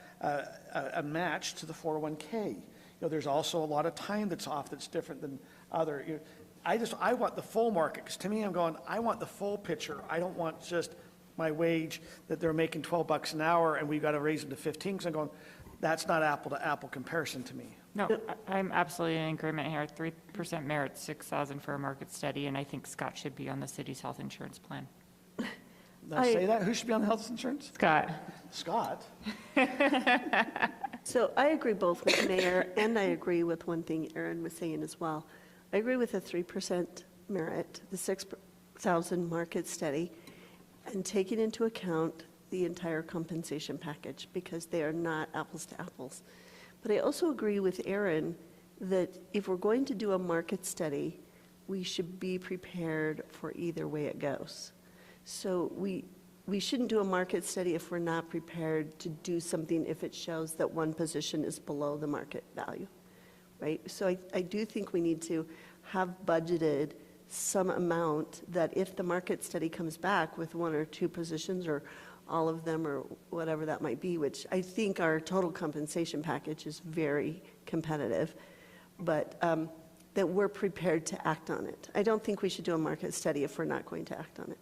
match to the 401k. There's also a lot of time that's off that's different than other. I want the full market, because to me, I want the full picture. I don't want just my wage that they're making $12 an hour and we've got to raise it to 15, because I'm going, that's not apple to apple comparison to me. No, I'm absolutely in agreement here. 3% merit, 6,000 for a market study, and I think Scott should be on the city's health insurance plan. Did I say that? Who should be on the health insurance? Scott. Scott. So I agree both with Mayor, and I agree with one thing Aaron was saying as well. I agree with the 3% merit, the 6,000 market study, and taking into account the entire compensation package, because they are not apples to apples. But I also agree with Aaron that if we're going to do a market study, we should be prepared for either way it goes. So we shouldn't do a market study if we're not prepared to do something if it shows that one position is below the market value, right? So I do think we need to have budgeted some amount that if the market study comes back with one or two positions or all of them or whatever that might be, which I think our total compensation package is very competitive, but that we're prepared to act on it. I don't think we should do a market study if we're not going to act on it.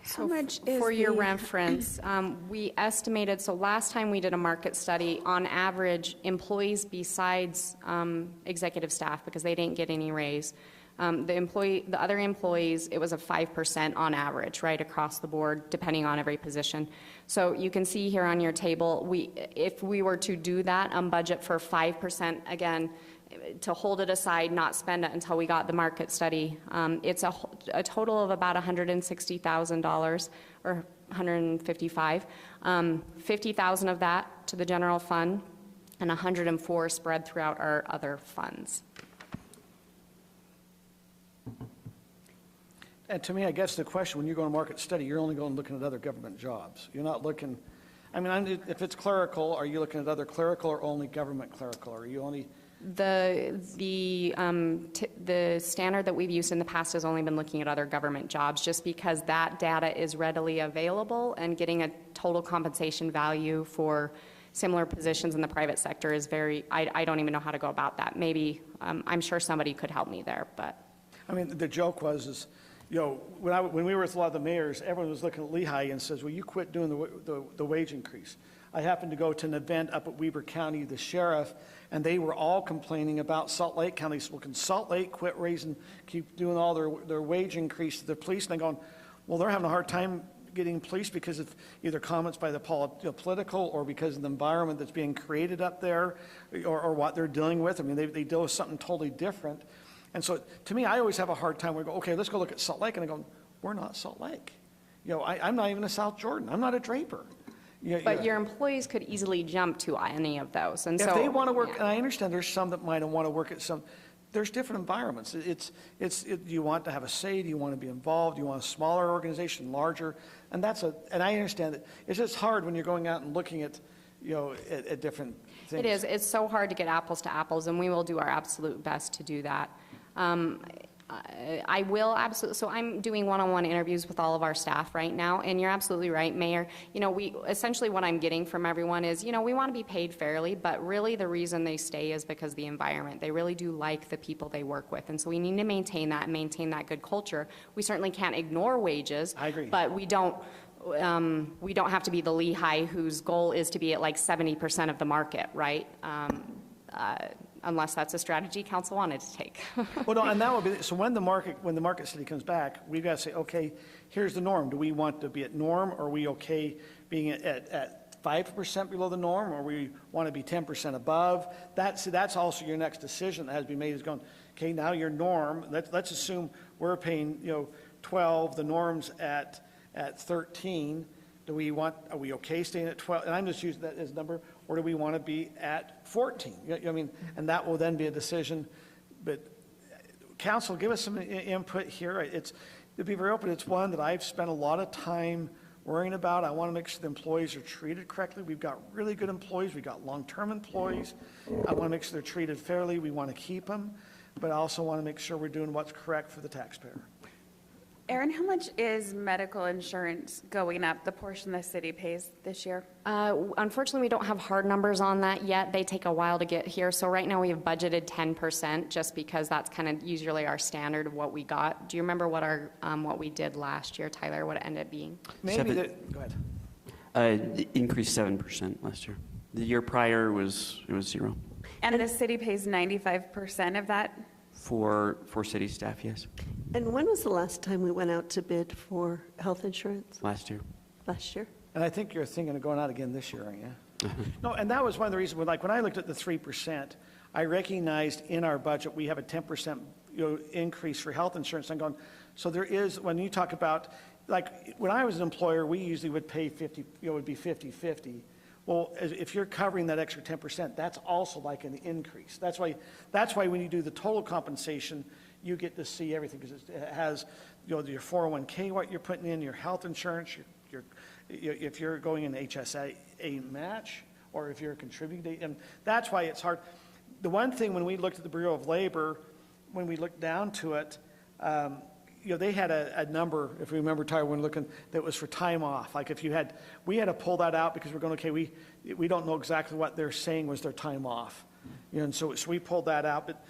So for your reference, we estimated, so last time we did a market study, on average, employees besides executive staff, because they didn't get any raise, the other employees, it was a 5% on average, right, across the board, depending on every position. So you can see here on your table, if we were to do that, budget for 5%, again, to hold it aside, not spend it until we got the market study, it's a total of about $160,000 or $155,000. $50,000 of that to the general fund, and $104,000 spread throughout our other funds. And to me, I guess the question, when you go to market study, you're only going looking at other government jobs. You're not looking, if it's clerical, are you looking at other clerical or only government clerical? Are you only? The standard that we've used in the past has only been looking at other government jobs, just because that data is readily available, and getting a total compensation value for similar positions in the private sector is I don't even know how to go about that. Maybe, I'm sure somebody could help me there, but. The joke was, when we were with a lot of the mayors, everyone was looking at Lehigh and says, well, you quit doing the wage increase. I happened to go to an event up at Weber County, the sheriff, and they were all complaining about Salt Lake County. So can Salt Lake quit keep doing all their wage increase to the police? And they're going, well, they're having a hard time getting police because of either comments by the political or because of the environment that's being created up there, or what they're dealing with. They deal with something totally different. And so, to me, I always have a hard time where I go, okay, let's go look at Salt Lake. And I go, we're not Salt Lake. I'm not even a South Jordan. I'm not a Draper. But your employees could easily jump to any of those. And if so, they want to work, yeah. and I understand there's some that might want to work at some, there's different environments. Do you want to have a say? Do you want to be involved? Do you want a smaller organization, larger? And I understand that it's just hard when you're going out and looking at, at different things. It is. It's so hard to get apples to apples, and we will do our absolute best to do that. I will absolutely, so I'm doing one-on-one interviews with all of our staff right now, and you're absolutely right, Mayor. Essentially what I'm getting from everyone is, we want to be paid fairly, but really the reason they stay is because of the environment. They really do like the people they work with, and so we need to maintain that and maintain that good culture. We certainly can't ignore wages. I agree. But we don't have to be the Lehigh whose goal is to be at like 70% of the market, right? Unless that's a strategy council wanted to take. Well, no, and that would be, so when the market study comes back, we've got to say, okay, here's the norm. Do we want to be at norm, or are we okay being at 5% below the norm, or we want to be 10% above? That's also your next decision that has to be made, is going, okay, now your norm, let's assume we're paying, 12, the norm's at 13. Are we okay staying at 12? And I'm just using that as a number, or do we want to be at 14? And that will then be a decision. But council, give us some input here. To be very open, it's one that I've spent a lot of time worrying about. I want to make sure the employees are treated correctly. We've got really good employees. We've got long-term employees. I want to make sure they're treated fairly. We want to keep them, but I also want to make sure we're doing what's correct for the taxpayer. Erin, how much is medical insurance going up, the portion the city pays this year? Unfortunately, we don't have hard numbers on that yet. They take a while to get here. So right now we have budgeted 10% just because that's kind of usually our standard of what we got. Do you remember what we did last year, Tyler, what it ended up being? Go ahead. Increased 7% last year. The year prior it was 0 And the city pays 95% of that? for city staff, yes, And when was the last time we went out to bid for health insurance? last year. Last year? And I think you're thinking of going out again this year, aren't you? No, and that was one of the reasons, when I looked at the 3%, I recognized in our budget, we have a 10% increase for health insurance. I'm going, so there is, when you talk about, like, when I was an employer, we usually would pay 50, it would be 50-50. Well, if you're covering that extra 10%, that's also like an increase. That's why when you do the total compensation, you get to see everything, because it has, your 401k, what you're putting in, your health insurance, if you're going in HSA match, or if you're contributing, and that's why it's hard. The one thing, when we looked at the Bureau of Labor, when we looked down to it, they had a number, if we remember, Tyler, when looking, that was for time off. Like we had to pull that out because we're going, okay, we don't know exactly what they're saying was their time off. And so we pulled that out. But,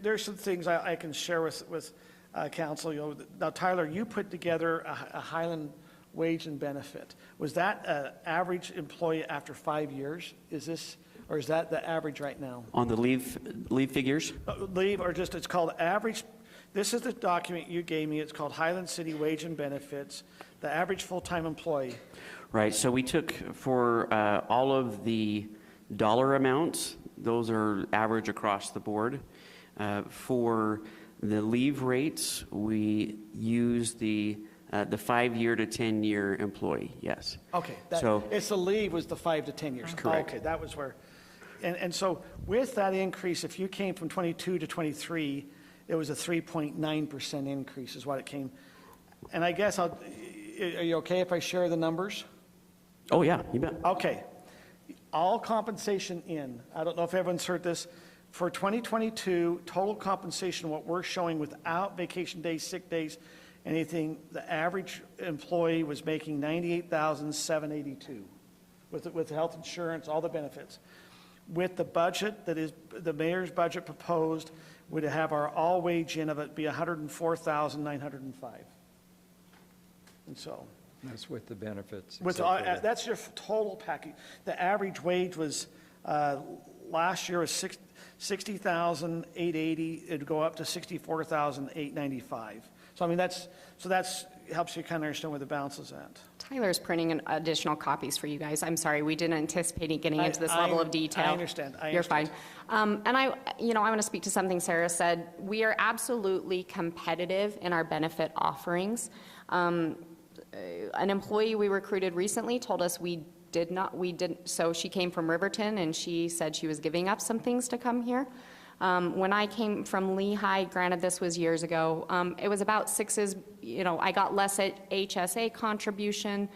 there's some things I can share with council. Now, Tyler, you put together a Highland wage and benefit. Was that an average employee after 5 years? Or is that the average right now? On the leave figures? Leave, or just, it's called average. This is the document you gave me. It's called Highland City Wage and Benefits, the average full-time employee. Right, so we took for all of the dollar amounts, those are average across the board. For the leave rates, we use the 5-year to 10-year employee, yes. Okay, So it's the leave was the 5 to 10 years. Correct. Okay, that was where, and so with that increase, if you came from 22 to 23, it was a 3.9% increase is what it came. And I guess are you okay if I share the numbers? Oh, yeah, you bet. Okay. All compensation in, I don't know if everyone's heard this, for 2022, total compensation, what we're showing without vacation days, sick days, anything, the average employee was making $98,782 with health insurance, all the benefits. With the budget that is the mayor's budget proposed, would have our all wage in of it be $104,905. And so. That's with the benefits. With, except for that's your total package. The average wage was, last year was $60,880. It'd go up to $64,895. So I mean, that's helps you kind of understand where the balance is at. Tyler's printing additional copies for you guys. I'm sorry, we didn't anticipate getting into this level of detail. I understand. You're fine. And I want to speak to something Sarah said. We are absolutely competitive in our benefit offerings. An employee we recruited recently told us we didn't, so she came from Riverton and she said she was giving up some things to come here. When I came from Lehigh, granted this was years ago, it was about sixes, I got less at HSA contribution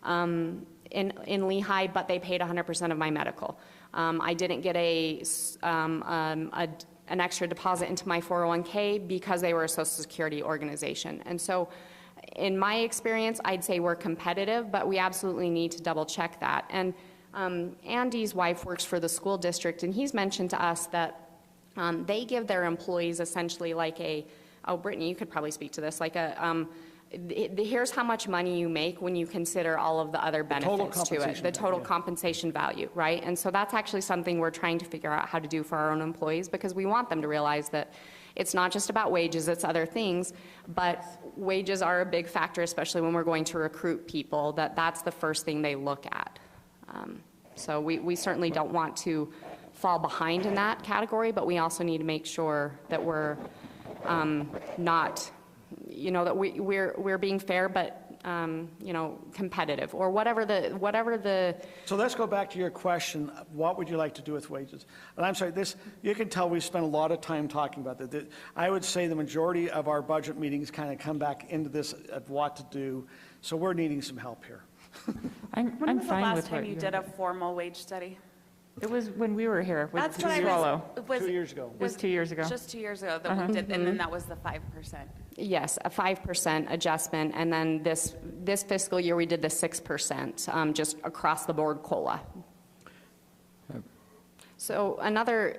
in Lehigh, but they paid 100% of my medical. I didn't get a an extra deposit into my 401k because they were a Social Security organization. And so in my experience, I'd say we're competitive, but we absolutely need to double check that. And Andy's wife works for the school district, and he's mentioned to us that they give their employees essentially like Brittany, you could probably speak to this, like here's how much money you make when you consider all of the other benefits to it, the total compensation value, right? And so that's actually something we're trying to figure out how to do for our own employees, because we want them to realize that it's not just about wages, it's other things, but wages are a big factor, especially when we're going to recruit people, that's the first thing they look at. So we certainly don't want to fall behind in that category, but we also need to make sure that we're not, that we're being fair, but competitive, or whatever the. So let's go back to your question, what would you like to do with wages? And I'm sorry, you can tell we've spent a lot of time talking about that. I would say the majority of our budget meetings kind of come back into this of what to do, so we're needing some help here. I'm When was the fine last with time what you did a formal wage study? It was when we were here with That's what I Swallow. was. 2 years ago. It was 2 years ago. Just 2 years ago that we did, and then that was the 5%. Yes, a 5% adjustment, and then this fiscal year, we did the 6%, just across the board COLA. So another,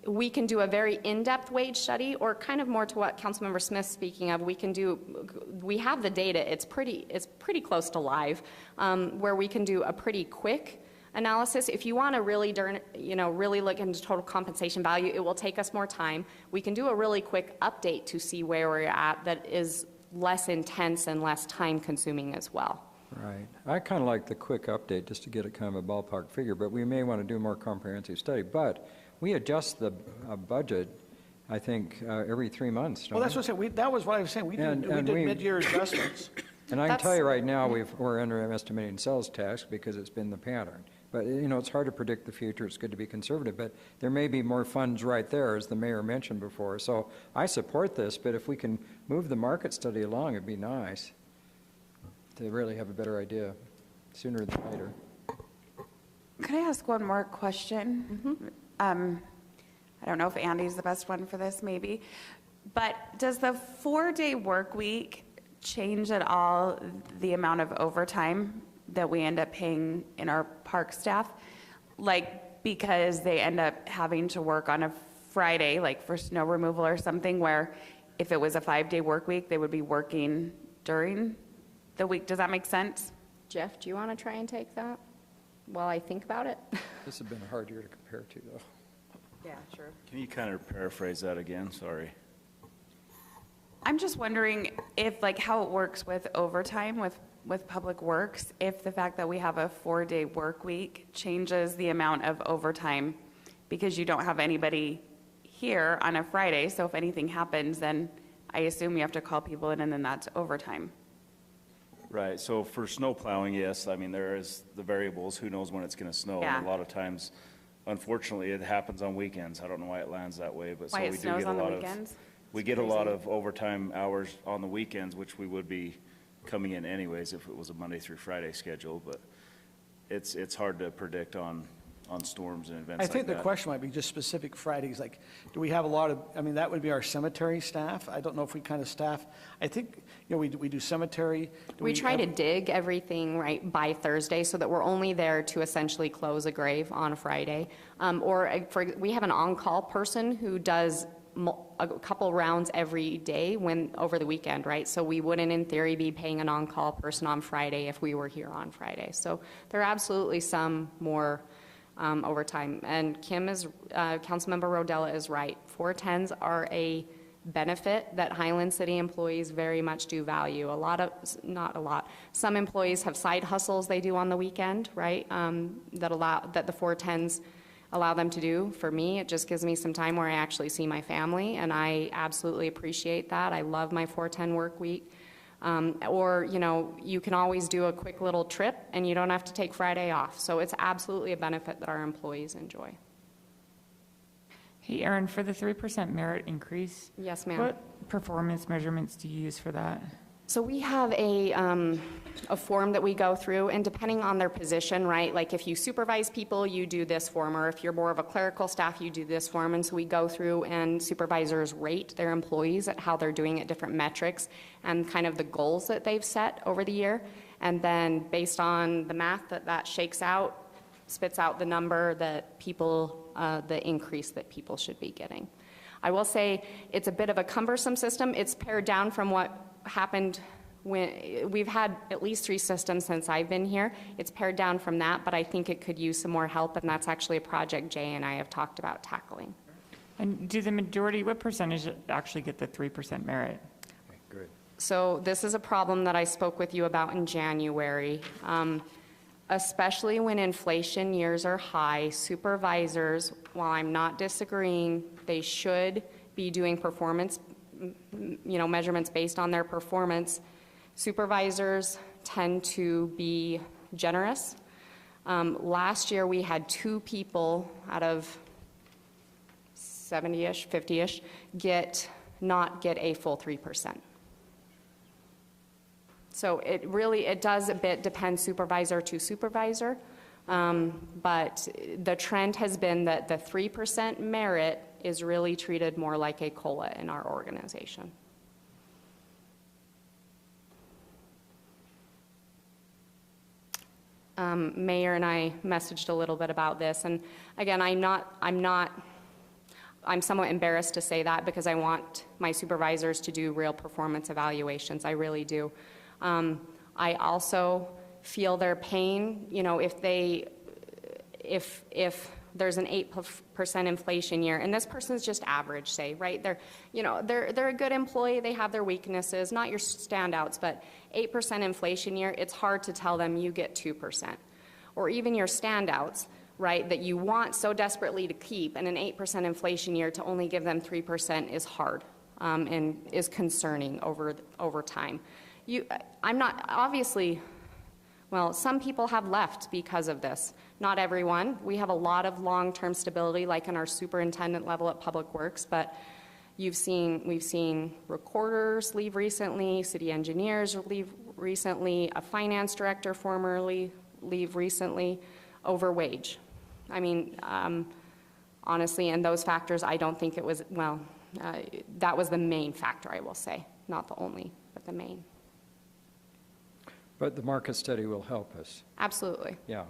we can do a very in-depth wage study, or kind of more to what Councilmember Smith's speaking of, we have the data, it's pretty close to live, where we can do a pretty quick analysis. If you want to really look into total compensation value, it will take us more time. We can do a really quick update to see where we're at that is less intense and less time consuming as well. Right. I kind of like the quick update just to get a kind of a ballpark figure, but we may want to do a more comprehensive study. But we adjust the budget, I think, every 3 months, don't Well, that's we? what I said, that was what I was saying, we did mid-year adjustments. And I can tell you right now, we're underestimating sales tax because it's been the pattern. But, it's hard to predict the future. It's good to be conservative. But there may be more funds right there, as the mayor mentioned before. So I support this, but if we can move the market study along, it'd be nice to really have a better idea sooner than later. Could I ask one more question? I don't know if Andy's the best one for this, maybe. But does the 4-day work week change at all the amount of overtime that we end up paying in our park staff? Like, because they end up having to work on a Friday, like for snow removal or something, where if it was a 5-day work week, they would be working during the week. Does that make sense? Jeff, do you want to try and take that while I think about it? This has been a hard year to compare to, though. Yeah, true. Can you kind of paraphrase that again? Sorry. I'm just wondering if, like, how it works with overtime with Public Works, if the fact that we have a 4-day work week changes the amount of overtime, because you don't have anybody here on a Friday, so if anything happens, then I assume you have to call people in, and then that's overtime. Right, so for snow plowing, yes, I mean, there is the variables, who knows when it's going to snow. Yeah. And a lot of times, unfortunately, it happens on weekends. I don't know why it lands that way, but so Why it we do snows get a on the lot of. weekends? We get a lot of overtime hours on the weekends, which we would be coming in anyways if it was a Monday through Friday schedule, but it's hard to predict on storms and events I like think the that. question might be just specific Fridays, like, do we have a lot of, that would be our cemetery staff. I don't know if we kind of staff, I think, we do cemetery. Do We try to have- dig everything right by Thursday so that we're only there to essentially close a grave on a Friday. We have an on-call person who does a couple rounds every day over the weekend, right? So we wouldn't, in theory, be paying an on-call person on Friday if we were here on Friday. So there are absolutely some more overtime. And Councilmember Rodella is right. 410s are a benefit that Highland City employees very much do value. Some employees have side hustles they do on the weekend, right? That the 410s allow them to do. For me, it just gives me some time where I actually see my family, and I absolutely appreciate that. I love my 410 work week. You can always do a quick little trip, and you don't have to take Friday off. So it's absolutely a benefit that our employees enjoy. Hey, Erin, for the 3% merit increase, Yes, ma'am. what performance measurements do you use for that? So we have a form that we go through, and depending on their position, right, like if you supervise people, you do this form, or if you're more of a clerical staff, you do this form. And so we go through and supervisors rate their employees at how they're doing at different metrics and kind of the goals that they've set over the year. And then based on the math that shakes out, spits out the number that people, the increase that people should be getting. I will say it's a bit of a cumbersome system. It's pared down from what happened when we've had at least 3 systems since I've been here. It's pared down from that, but I think it could use some more help, and that's actually a project Jay and I have talked about tackling. And do the majority, what percentage actually get the 3% merit? So this is a problem that I spoke with you about in January. Especially when inflation years are high, supervisors, while I'm not disagreeing, they should be doing performance, measurements based on their performance. Supervisors tend to be generous. Last year, we had 2 people out of 70-ish, 50-ish, not get a full 3%. So it does a bit depend supervisor to supervisor, but the trend has been that the 3% merit is really treated more like a COLA in our organization. Mayor and I messaged a little bit about this, and again, I'm somewhat embarrassed to say that because I want my supervisors to do real performance evaluations. I really do. I also feel their pain, if there's an 8% inflation year, and this person's just average, say, right? They're a good employee, they have their weaknesses, not your standouts, but 8% inflation year, it's hard to tell them you get 2%. Or even your standouts, right, that you want so desperately to keep, and an 8% inflation year to only give them 3% is hard, and is concerning over time. I'm not, obviously, well, some people have left because of this. Not everyone. We have a lot of long-term stability, like in our superintendent level at Public Works, but we've seen recorders leave recently, city engineers leave recently, a finance director formerly leave recently over wage. I mean, honestly, and those factors, I don't think it was, that was the main factor, I will say. Not the only, but the main. But the market study will help us. Absolutely. Yeah.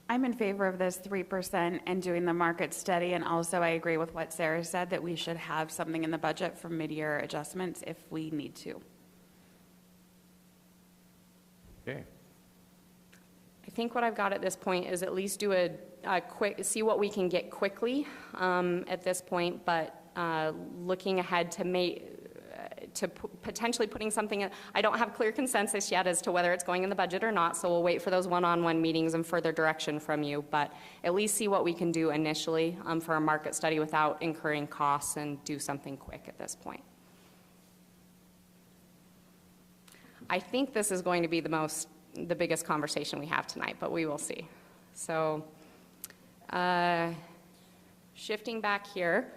I'm in favor of this 3% and doing the market study, and also I agree with what Sarah said, that we should have something in the budget for mid-year adjustments if we need to. Okay. I think what I've got at this point is at least do a quick, see what we can get quickly at this point, but looking ahead to potentially putting something in. I don't have clear consensus yet as to whether it's going in the budget or not, so we'll wait for those one-on-one meetings and further direction from you, but at least see what we can do initially for a market study without incurring costs and do something quick at this point. I think this is going to be the biggest conversation we have tonight, but we will see. So shifting back here,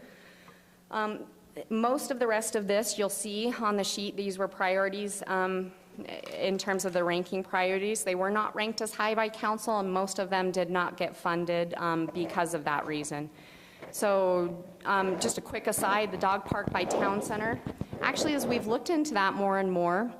most of the rest of this you'll see on the sheet. These were priorities in terms of the ranking priorities. They were not ranked as high by council, and most of them did not get funded because of that reason. So just a quick aside, the dog park by town center. Actually, as we've looked into that more and more,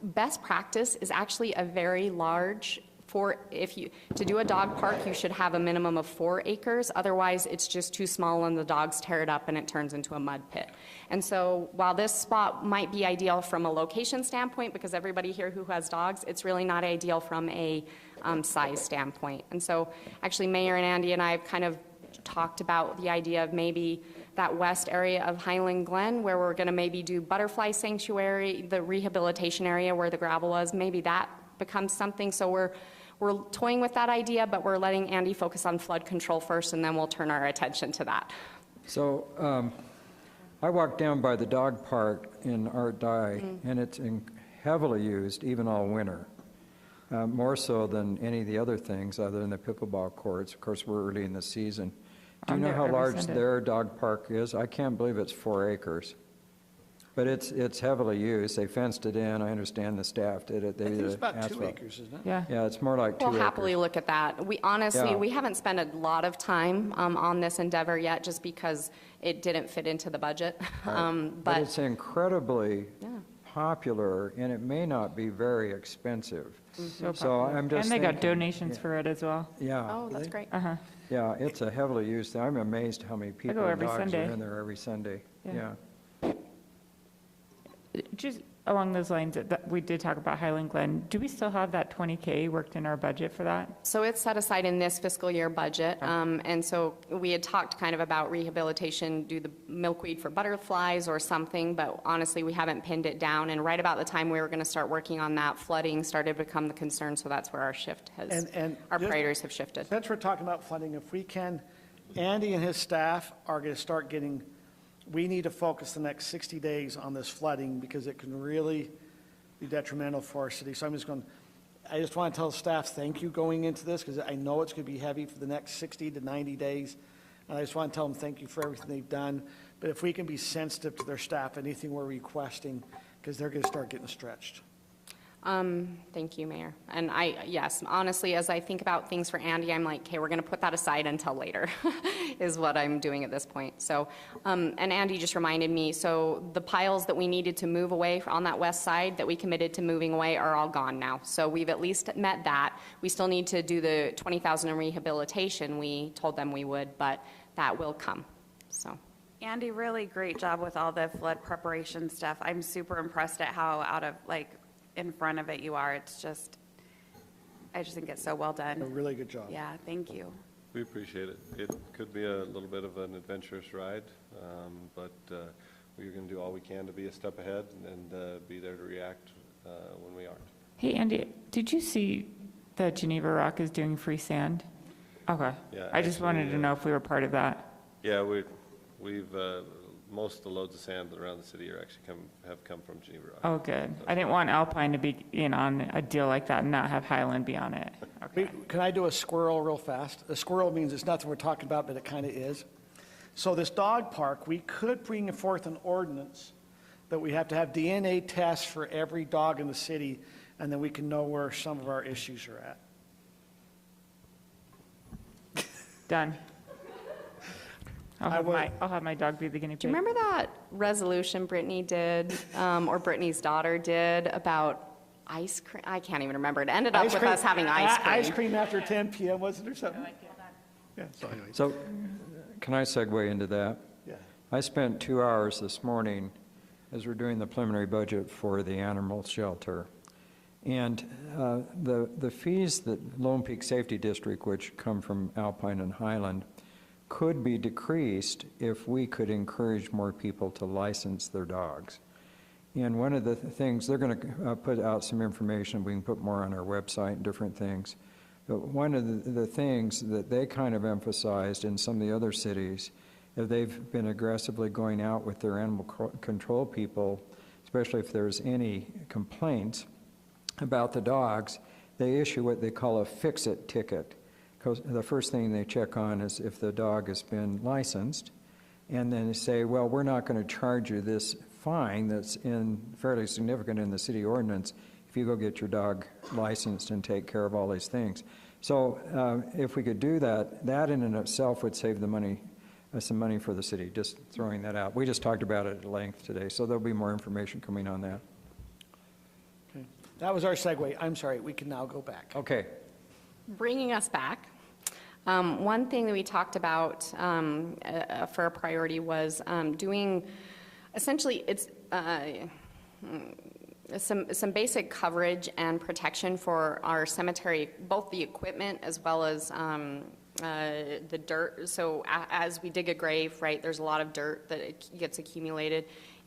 best practice is actually a very large, to do a dog park, you should have a minimum of 4 acres. Otherwise, it's just too small and the dogs tear it up and it turns into a mud pit. And so while this spot might be ideal from a location standpoint, because everybody here who has dogs, it's really not ideal from a size standpoint. And so actually Mayor and Andy and I have kind of talked about the idea of maybe that west area of Highland Glen, where we're going to maybe do butterfly sanctuary, the rehabilitation area where the gravel was, maybe that becomes something. So we're toying with that idea, but we're letting Andy focus on flood control first, and then we'll turn our attention to that. So I walked down by the dog park in Art Dye, and it's heavily used even all winter, more so than any of the other things other than the pickleball courts. Of course, we're early in the season. Do you know how large their dog park is? I can't believe it's 4 acres. But it's heavily used. They fenced it in. I understand the staff did it. They I think did it's about 2 asphalt. acres, isn't it? Yeah. Yeah, it's more like 2 We'll acres. happily look at that. We honestly, Yeah. we haven't spent a lot of time on this endeavor yet, just because it didn't fit into the budget. But But it's incredibly Yeah. popular, and it may not be very expensive. So So I'm just And they got thinking- donations for it as well. Yeah. oh, that's great. Uh-huh. Yeah, it's a heavily used thing. I'm amazed how many people go and every dogs are Sunday. in there every Sunday. Yeah. Yeah. Just along those lines, we did talk about Highland Glen. Do we still have that 20K worked in our budget for that? So it's set aside in this fiscal year budget. And so we had talked kind of about rehabilitation, do the milkweed for butterflies or something, but honestly, we haven't pinned it down. And right about the time we were going to start working on that, flooding started to become the concern, so that's where our shift has, And our just- priorities have shifted. Since we're talking about flooding, if we can, Andy and his staff are going to start getting, we need to focus the next 60 days on this flooding because it can really be detrimental for our city. So I just want to tell staff, thank you going into this because I know it's going to be heavy for the next 60 to 90 days. And I just want to tell them thank you for everything they've done. But if we can be sensitive to their staff, anything we're requesting, because they're going to start getting stretched. Thank you, Mayor. And yes, honestly, as I think about things for Andy, I'm like, okay, we're going to put that aside until later, is what I'm doing at this point. So, and Andy just reminded me, so the piles that we needed to move away on that west side that we committed to moving away are all gone now. So we've at least met that. We still need to do the 20,000 in rehabilitation. We told them we would, but that will come, so. Andy, really great job with all the flood preparation stuff. I'm super impressed at how in front of it you are. It's just, I just think it's so well A done. really good job. Yeah, thank you. We appreciate it. It could be a little bit of an adventurous ride, but we're going to do all we can to be a step ahead and be there to react when we aren't. Hey, Andy, did you see that Geneva Rock is doing free sand? Okay. Yeah, I just wanted actually, to know if we were part of that. Yeah, we've most of the loads of sand around the city have come from Geneva Rock. Oh, good. I didn't want Alpine to be in on a deal like that and not have Highland be on it. Okay. Can I do a squirrel real fast? A squirrel means it's nothing we're talking about, but it kind of is. So this dog park, we could bring forth an ordinance that we have to have DNA tests for every dog in the city, and then we can know where some of our issues are at. Done. I will- I'll have my dog be the guinea pig. Do you remember that resolution Brittany did, or Brittany's daughter did about ice cream? I can't even remember. It ended up Ice with cream- us having ice cream. Ice cream after 10 PM, wasn't it, or something? Yeah, so anyways, So can I segue into that? yeah. I spent 2 hours this morning as we're doing the preliminary budget for the animal shelter. And the fees that Lone Peak Safety District, which come from Alpine and Highland, could be decreased if we could encourage more people to license their dogs. And one of the things, they're going to put out some information, we can put more on our website and different things. But one of the things that they kind of emphasized in some of the other cities, they've been aggressively going out with their animal control people, especially if there's any complaints about the dogs, they issue what they call a fix-it ticket. Because the first thing they check on is if the dog has been licensed, and then they say, well, we're not going to charge you this fine that's fairly significant in the city ordinance if you go get your dog licensed and take care of all these things. So if we could do that, that in and of itself would save the money, some money for the city, just throwing that out. We just talked about it at length today, so there'll be more information coming on that. Okay. That was our segue. I'm sorry, we can now go back. Okay. Bringing us back, one thing that we talked about for a priority was doing, essentially, it's some basic coverage and protection for our cemetery, both the equipment as well as the dirt. So as we dig a grave, right, there's a lot of dirt that gets accumulated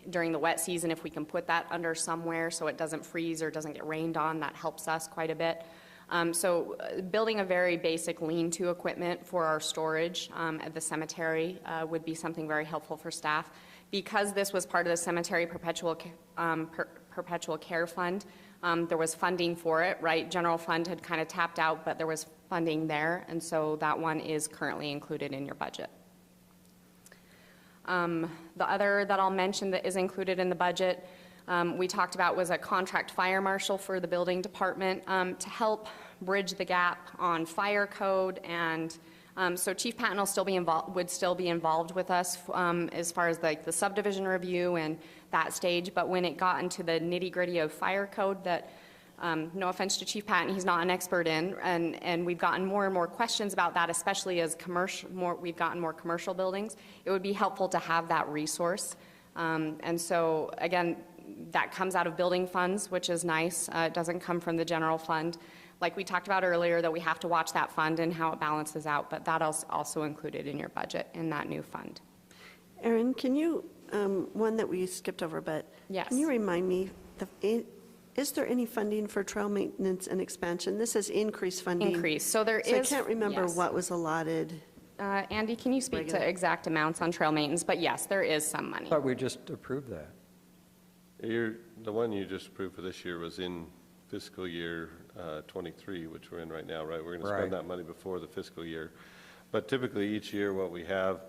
during the wet season. If we can put that under somewhere so it doesn't freeze or doesn't get rained on, that helps us quite a bit. So building a very basic lean-to equipment for our storage at the cemetery would be something very helpful for staff. Because this was part of the cemetery perpetual care fund, there was funding for it, right? General fund had kind of tapped out, but there was funding there, and so that one is currently included in your budget. The other that I'll mention that is included in the budget, we talked about was a contract fire marshal for the building department to help bridge the gap on fire code. And so Chief Patton will still be would still be involved with us as far as like the subdivision review and that stage. But when it got into the nitty-gritty of fire code that, no offense to Chief Patton, he's not an expert in, and we've gotten more and more questions about that, especially as we've gotten more commercial buildings. It would be helpful to have that resource. And so, again, that comes out of building funds, which is nice. It doesn't come from the general fund. Like we talked about earlier, that we have to watch that fund and how it balances out, but that is also included in your budget in that new fund. Erin, can you, one that we skipped over, but Yes. can you remind me, is there any funding for trail maintenance and expansion? This is increased funding. Increase. So there So I is. can't remember yes. what was allotted. Andy, can you speak Regular. to exact amounts on trail maintenance? But yes, there is some money. I thought we just approved that. The one you just approved for this year was in fiscal year '23, which we're in right now, right? We're going to Right. spend that money before the fiscal year. But typically, each year, what we have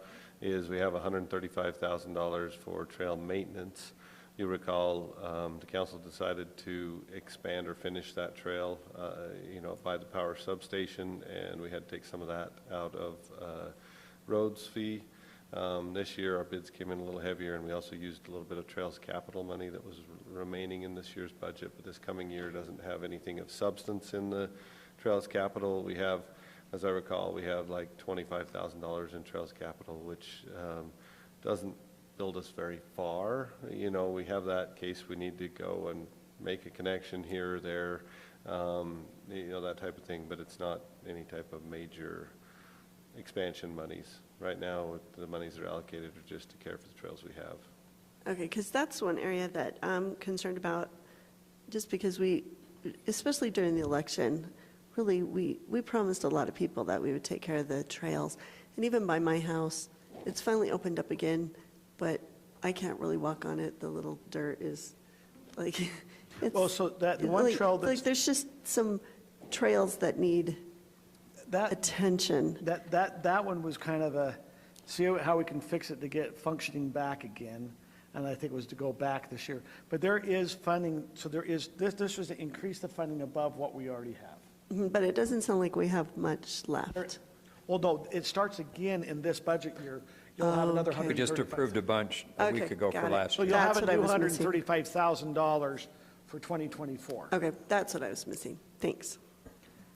is we have $135,000 for trail maintenance. You recall, the council decided to expand or finish that trail, by the power substation, and we had to take some of that out of roads fee. This year, our bids came in a little heavier, and we also used a little bit of Trails capital money that was remaining in this year's budget, but this coming year doesn't have anything of substance in the Trails capital. We have, as I recall, we have like $25,000 in Trails capital, which doesn't build us very far. We have that case we need to go and make a connection here or there, that type of thing, but it's not any type of major expansion monies. Right now, the monies that are allocated are just to care for the trails we have. Okay, because that's one area that I'm concerned about, just because we, especially during the election, really, we promised a lot of people that we would take care of the trails. And even by my house, it's finally opened up again, but I can't really walk on it. The little dirt is like, it's. Well, so that one like- trail that's. Like, there's just some trails that need That, attention. that one was kind of see how we can fix it to get functioning back again. And I think it was to go back this year. But there is funding, so there is, this was to increase the funding above what we already have. Mhm, But it doesn't sound like we have much left. Well, no, it starts again in this budget year. You'll have another Okay. We just 135. approved a bunch a week Okay, ago got for it. last So year. you'll have That's a what I new was missing. $135,000 for 2024. Okay, that's what I was missing. Thanks.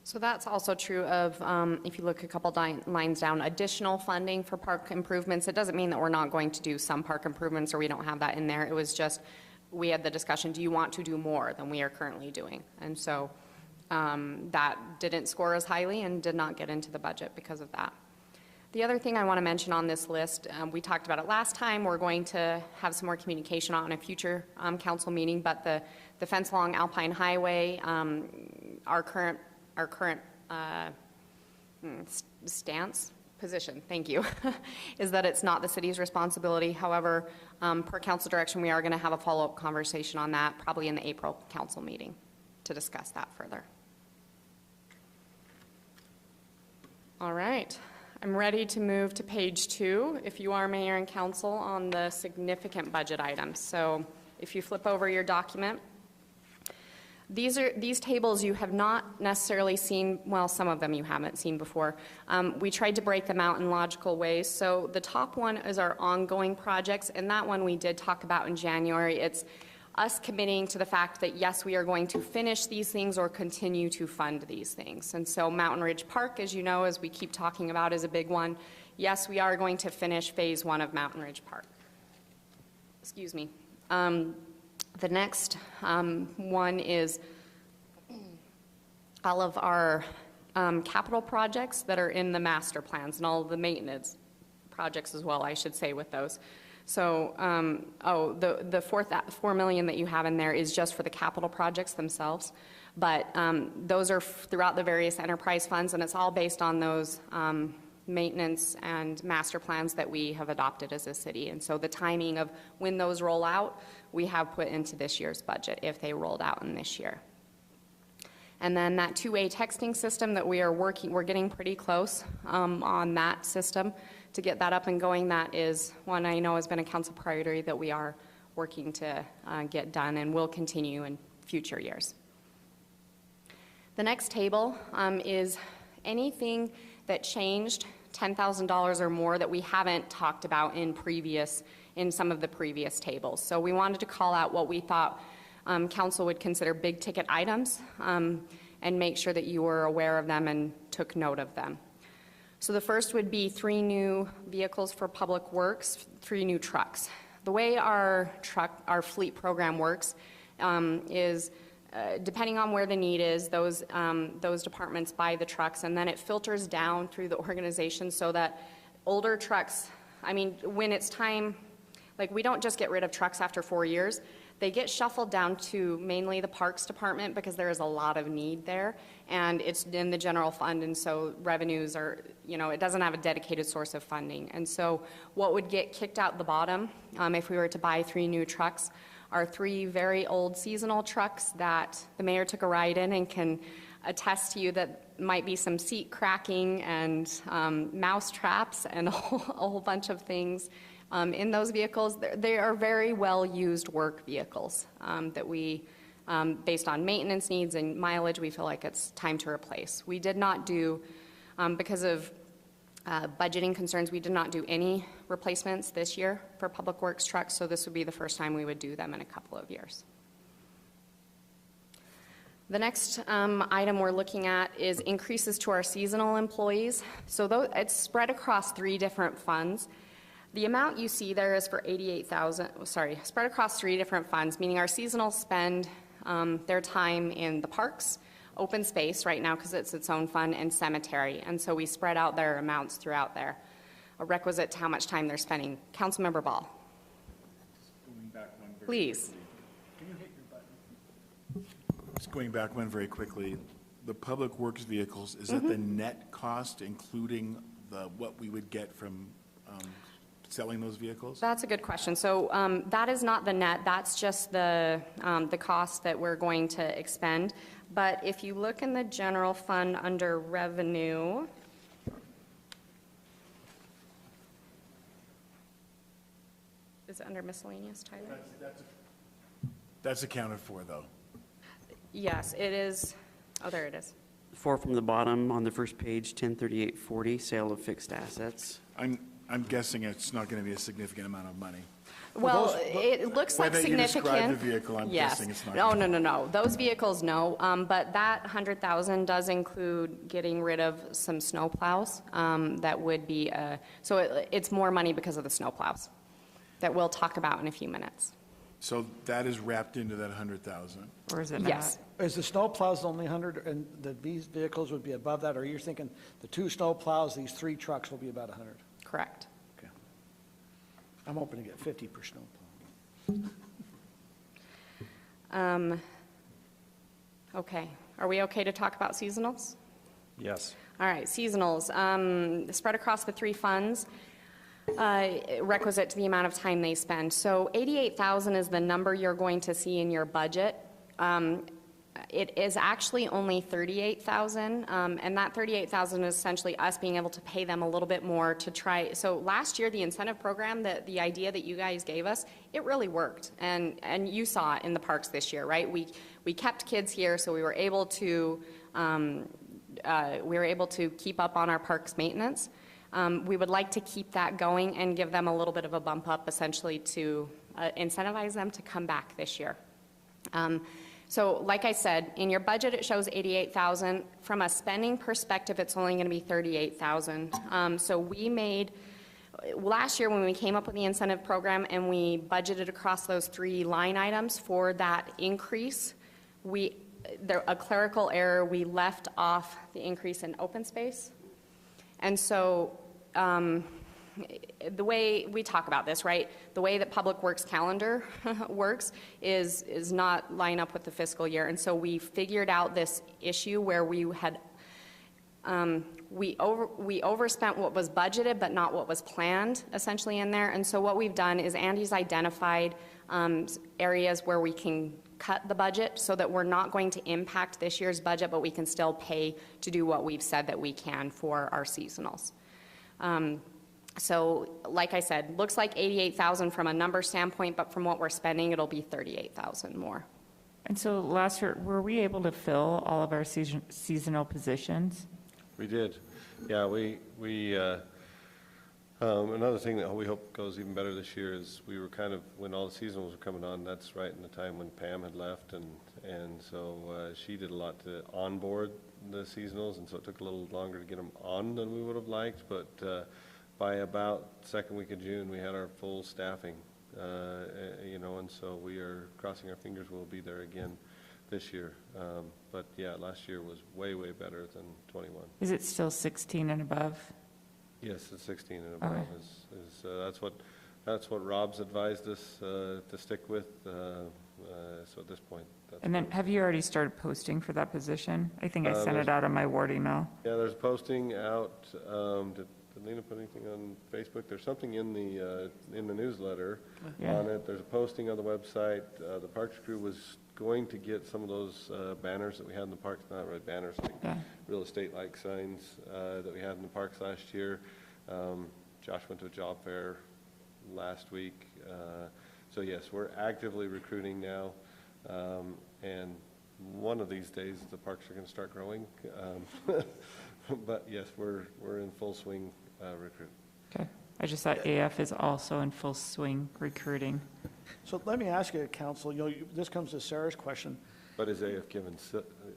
So that's also true of, if you look a couple lines down, additional funding for park improvements. It doesn't mean that we're not going to do some park improvements or we don't have that in there. It was just, we had the discussion, do you want to do more than we are currently doing? And so that didn't score as highly and did not get into the budget because of that. The other thing I want to mention on this list, we talked about it last time, we're going to have some more communication on a future council meeting, but the fence along Alpine Highway, our current position, thank you, is that it's not the city's responsibility. However, per council direction, we are going to have a follow-up conversation on that, probably in the April council meeting, to discuss that further. All right, I'm ready to move to page 2, if you are mayor and council, on the significant budget items. So if you flip over your document, these tables you have not necessarily seen, well, some of them you haven't seen before. We tried to break them out in logical ways. So the top one is our ongoing projects, and that one we did talk about in January. It's us committing to the fact that, yes, we are going to finish these things or continue to fund these things. And so Mountain Ridge Park, as you know, as we keep talking about, is a big one. Yes, we are going to finish Phase 1 of Mountain Ridge Park. Excuse me. The next one is all of our capital projects that are in the master plans and all of the maintenance projects as well, I should say, with those. So, the $4 million that you have in there is just for the capital projects themselves, but those are throughout the various enterprise funds, and it's all based on those maintenance and master plans that we have adopted as a city. And so the timing of when those roll out, we have put into this year's budget if they rolled out in this year. And then that two-way texting system that we're getting pretty close on that system. to get that up and going. That is one I know has been a council priority that we are working to get done and will continue in future years. The next table is anything that changed $10,000 or more that we haven't talked about in some of the previous tables. So we wanted to call out what we thought council would consider big ticket items and make sure that you were aware of them and took note of them. So the first would be 3 new vehicles for Public Works, 3 new trucks. The way our fleet program works is depending on where the need is, those departments buy the trucks, and then it filters down through the organization so that older trucks, I mean, when it's time, like we don't just get rid of trucks after 4 years. They get shuffled down to mainly the Parks Department because there is a lot of need there, and it's in the general fund, and so revenues are, it doesn't have a dedicated source of funding. And so what would get kicked out the bottom if we were to buy 3 new trucks are 3 very old seasonal trucks that the mayor took a ride in and can attest to you that might be some seat cracking and mouse traps and a whole bunch of things in those vehicles. They are very well-used work vehicles that we, based on maintenance needs and mileage, we feel like it's time to replace. We did not do, because of budgeting concerns, we did not do any replacements this year for Public Works trucks, so this would be the first time we would do them in a couple of years. The next item we're looking at is increases to our seasonal employees. So it's spread across 3 different funds. The amount you see there is for spread across 3 different funds, meaning our seasonal spend their time in the parks, open space right now because it's its own fund, and cemetery. And so we spread out their amounts throughout there, a requisite to how much time they're spending. Councilmember Ball. Please. Just going back one very quickly, the Public Works vehicles, is that the net cost, including what we would get from selling those vehicles? That's a good question. So that is not the net. That's just the cost that we're going to expend. But if you look in the general fund under revenue, is it under miscellaneous, Tyler? That's accounted for, though. Yes, it is. Oh, there it is. 4 from the bottom on the first page, 103840, sale of fixed assets. I'm guessing it's not going to be a significant amount of money. Well, it looks like Whether you significant. describe the vehicle, I'm Yes. guessing it's not. No. Those vehicles, no. But that 100,000 does include getting rid of some snow plows. That would be, so it's more money because of the snow plows that we'll talk about in a few minutes. So that is wrapped into that 100,000. Or is it not? Yes. Is the snow plows only 100, and these vehicles would be above that, or you're thinking the 2 snow plows, these 3 trucks will be about 100? Correct. Okay. I'm hoping to get 50 per snow plow. Okay. Are we okay to talk about seasonals? Yes. All right, seasonals, spread across the 3 funds, requisite to the amount of time they spend. So 88,000 is the number you're going to see in your budget. It is actually only 38,000, and that 38,000 is essentially us being able to pay them a little bit more to try. So last year, the incentive program, the idea that you guys gave us, it really worked, and you saw it in the parks this year, right? We kept kids here, so we were able to keep up on our parks maintenance. We would like to keep that going and give them a little bit of a bump up, essentially, to incentivize them to come back this year. So like I said, in your budget, it shows 88,000. From a spending perspective, it's only going to be 38,000. So we made, last year when we came up with the incentive program and we budgeted across those 3 line items for that increase, a clerical error, we left off the increase in open space. And so the way we talk about this, right, the way that Public Works calendar works is not line up with the fiscal year. And so we figured out this issue where we had, we overspent what was budgeted but not what was planned essentially in there. And so what we've done is Andy's identified areas where we can cut the budget so that we're not going to impact this year's budget, but we can still pay to do what we've said that we can for our seasonals. So like I said, looks like 88,000 from a number standpoint, but from what we're spending, it'll be 38,000 more. And so last year, were we able to fill all of our seasonal positions? We did. Yeah, another thing that we hope goes even better this year is we were kind of, when all the seasonals were coming on, that's right in the time when Pam had left, and so she did a lot to onboard the seasonals, and so it took a little longer to get them on than we would have liked, but by about second week of June, we had our full staffing, and so we are crossing our fingers we'll be there again this year. But yeah, last year was way, way better than 21. Is it still 16 and above? Yes, it's 16 and above. Okay. That's what Rob's advised us to stick with. So at this point, that's And then, what- have you already started posting for that position? I think I sent there's- it out on my ward email. Yeah, there's posting out. Did Lena put anything on Facebook? There's something in the newsletter Yeah. on it. There's a posting on the website. The Parks crew was going to get some of those banners that we had in the parks, not really banners, like Yeah. real estate-like signs that we had in the parks last year. Josh went to a job fair last week. So yes, we're actively recruiting now. And one of these days, the parks are going to start growing. But yes, we're in full swing recruiting. Okay. I just thought AF is also in full swing recruiting. So let me ask you, Council, this comes to Sarah's question. But is AF given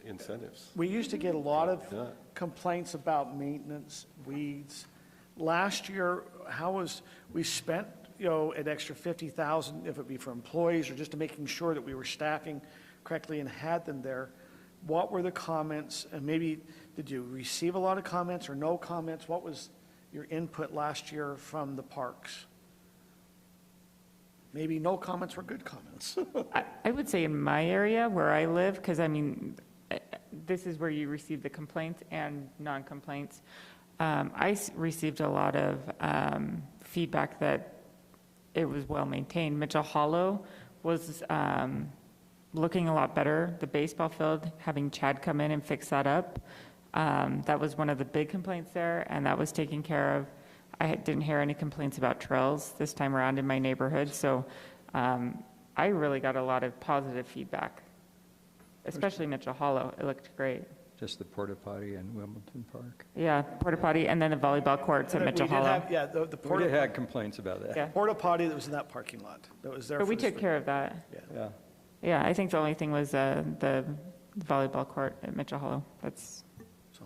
incentives? We used to get a lot of Yeah. complaints about maintenance, weeds. Last year, we spent, an extra 50,000, if it be for employees or just to making sure that we were staffing correctly and had them there. What were the comments, and maybe, did you receive a lot of comments or no comments? What was your input last year from the parks? Maybe no comments were good comments. I would say in my area where I live, because this is where you receive the complaints and non-complaints. I received a lot of feedback that it was well maintained. Mitchell Hollow was looking a lot better. The baseball field, having Chad come in and fix that up, that was one of the big complaints there, and that was taken care of. I didn't hear any complaints about trails this time around in my neighborhood, so I really got a lot of positive feedback, especially Mitchell Hollow. It looked great. Just the porta potty in Wimbledon Park. Yeah, porta potty, and then the volleyball courts at We Mitchell did Hollow. have- Yeah, the We had complaints about that. Yeah, porta potty that was in that parking lot, that was there. but we for the took care of that. Yeah. Yeah, I think the only thing was the volleyball court at Mitchell Hollow. That's, So,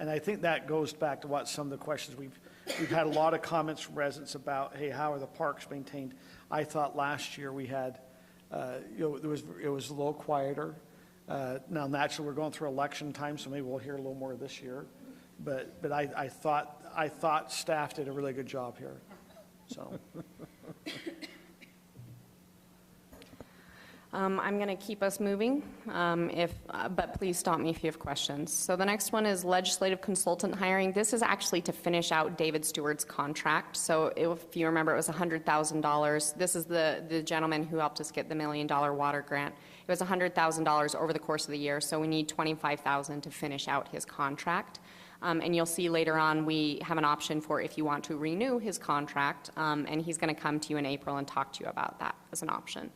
and I think that goes back to what some of the questions we've had a lot of comments from residents about, hey, how are the parks maintained? I thought last year we had, it was a little quieter. Now naturally, we're going through election time, so maybe we'll hear a little more this year. But I thought staff did a really good job here, so. I'm going to keep us moving, but please stop me if you have questions. So the next one is legislative consultant hiring. This is actually to finish out David Stewart's contract. So if you remember, it was $100,000. This is the gentleman who helped us get the $1 million water grant. It was $100,000 over the course of the year, so we need $25,000 to finish out his contract. And you'll see later on, we have an option for if you want to renew his contract, and he's going to come to you in April and talk to you about that as an option.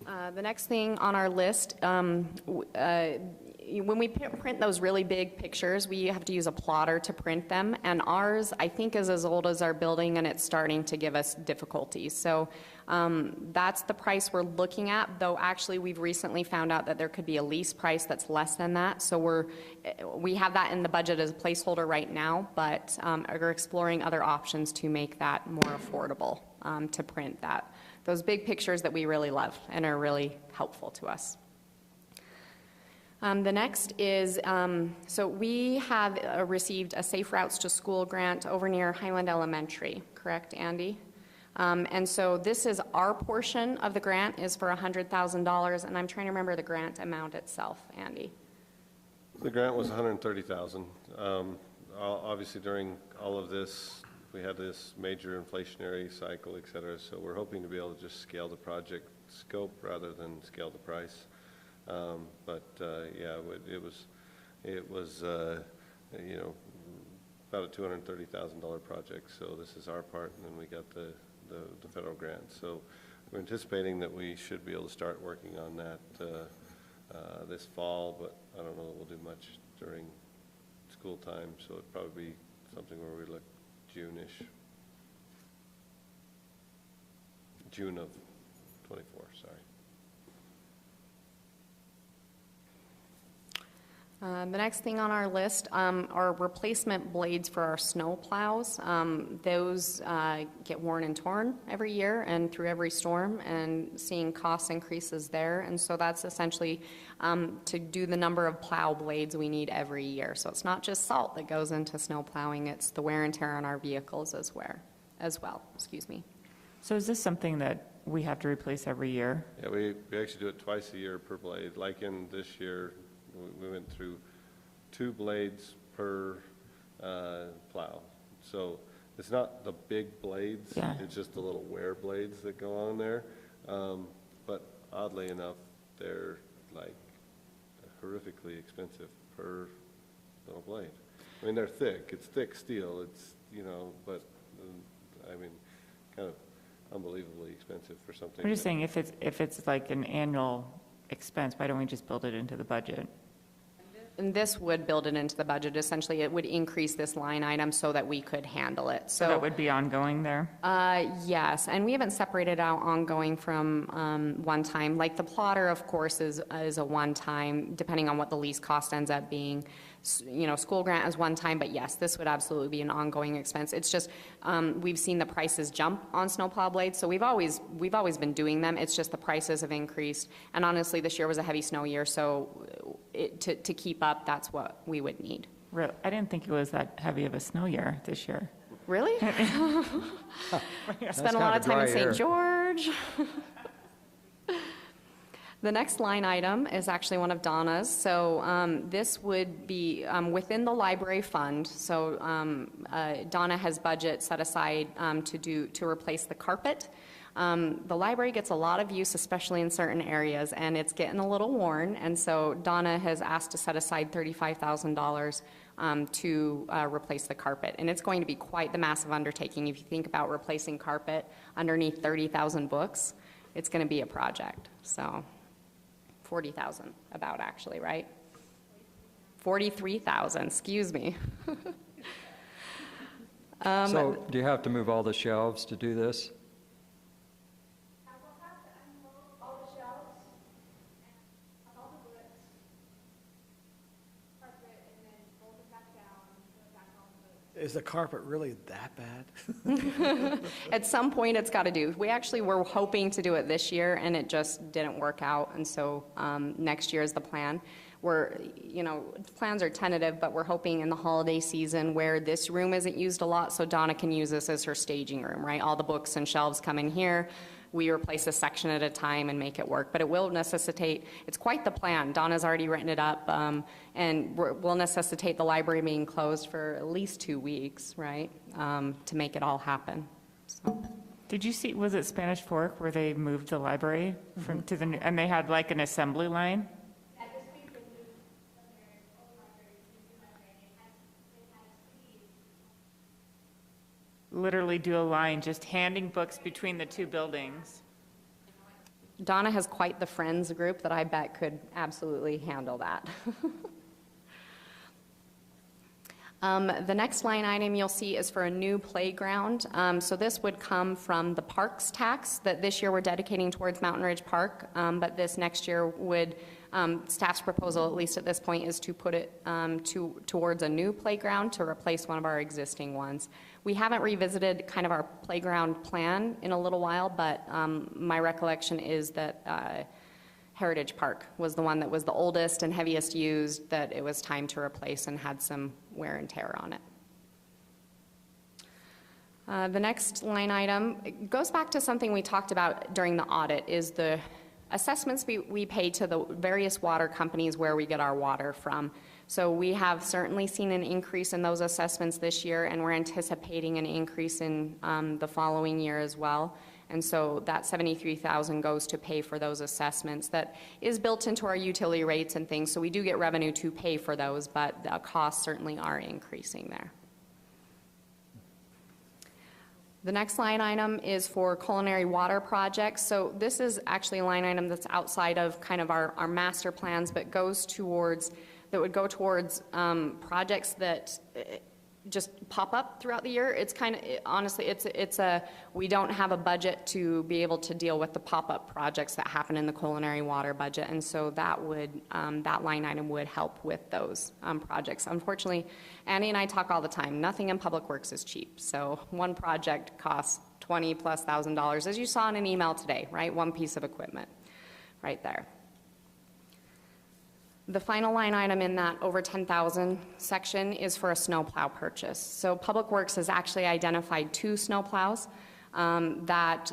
The next thing on our list, when we print those really big pictures, we have to use a plotter to print them, and ours, I think, is as old as our building, and it's starting to give us difficulties. So that's the price we're looking at, though actually we've recently found out that there could be a lease price that's less than that. So we have that in the budget as a placeholder right now, but are exploring other options to make that more affordable to print that. Those big pictures that we really love and are really helpful to us. The next is, so we have received a Safe Routes to School grant over near Highland Elementary, correct, Andy? And so this is our portion of the grant is for $100,000, and I'm trying to remember the grant amount itself, Andy. The grant was $130,000. Obviously, during all of this, we had this major inflationary cycle, et cetera, so we're hoping to be able to just scale the project scope rather than scale the price. Yeah, it was about a $230,000 project, so this is our part, and then we got the federal grant. So we're anticipating that we should be able to start working on that this fall, but I don't know that we'll do much during school time, so it'd probably be something where we look June-ish. June of '24, sorry. The next thing on our list are replacement blades for our snow plows. Those get worn and torn every year and through every storm, and seeing cost increases there. And so that's essentially to do the number of plow blades we need every year. So it's not just salt that goes into snow plowing, it's the wear and tear on our vehicles as well. Excuse me. So is this something that we have to replace every year? Yeah, we actually do it twice a year per blade. Like in this year, we went through 2 blades per plow. So it's not the big blades, Yeah. it's just the little wear blades that go on there. But oddly enough, they're like horrifically expensive per little blade. I mean, they're thick, it's thick steel, it's, but, I mean, kind of unbelievably expensive for something. I'm just saying, if it's like an annual expense, why don't we just build it into the budget? And this would build it into the budget. Essentially, it would increase this line item so that we could handle it. So that would be ongoing there? Yes, and we haven't separated out ongoing from one time. Like the plotter, of course, is a one-time, depending on what the lease cost ends up being. School grant is one time, but yes, this would absolutely be an ongoing expense. It's just, we've seen the prices jump on snowplow blades, so we've always been doing them. It's just the prices have increased. And honestly, this year was a heavy snow year, so to keep up, that's what we would need. Really? I didn't think it was that heavy of a snow year this year. Really? Spent a lot of time in St. George. The next line item is actually one of Donna's. So this would be within the library fund. So Donna has budget set aside to replace the carpet. The library gets a lot of use, especially in certain areas, and it's getting a little worn. And so Donna has asked to set aside $35,000 to replace the carpet. And it's going to be quite the massive undertaking. If you think about replacing carpet underneath 30,000 books, it's going to be a project. So 40,000 about, actually, right? 43,000, excuse me. So do you have to move all the shelves to do this? Is the carpet really that bad? At some point, it's got to do. We actually were hoping to do it this year, and it just didn't work out, and so next year is the plan. Plans are tentative, but we're hoping in the holiday season where this room isn't used a lot, so Donna can use this as her staging room, right? All the books and shelves come in here. We replace a section at a time and make it work, but it will necessitate, it's quite the plan. Donna's already written it up, and will necessitate the library being closed for at least 2 weeks, right, to make it all happen. So. Did you see, was it Spanish Fork where they moved the library to the new, and they had like an assembly line? Literally do a line, just handing books between the 2 buildings. Donna has quite the friends group that I bet could absolutely handle that. The next line item you'll see is for a new playground. So this would come from the parks tax that this year we're dedicating towards Mountain Ridge Park, but this next year would, staff's proposal, at least at this point, is to put it towards a new playground to replace one of our existing ones. We haven't revisited kind of our playground plan in a little while, but my recollection is that Heritage Park was the one that was the oldest and heaviest used, that it was time to replace and had some wear and tear on it. The next line item goes back to something we talked about during the audit, is the assessments we pay to the various water companies where we get our water from. So we have certainly seen an increase in those assessments this year, and we're anticipating an increase in the following year as well. And so that $73,000 goes to pay for those assessments. That is built into our utility rates and things, so we do get revenue to pay for those, but the costs certainly are increasing there. The next line item is for culinary water projects. So this is actually a line item that's outside of kind of our master plans, but that would go towards projects that just pop up throughout the year. It's kind of, honestly, we don't have a budget to be able to deal with the pop-up projects that happen in the culinary water budget, and so that line item would help with those projects. Unfortunately, Andy and I talk all the time, nothing in Public Works is cheap, so one project costs $20,000+, as you saw in an email today, right? One piece of equipment, right there. The final line item in that over 10,000 section is for a snowplow purchase. So Public Works has actually identified 2 snowplows that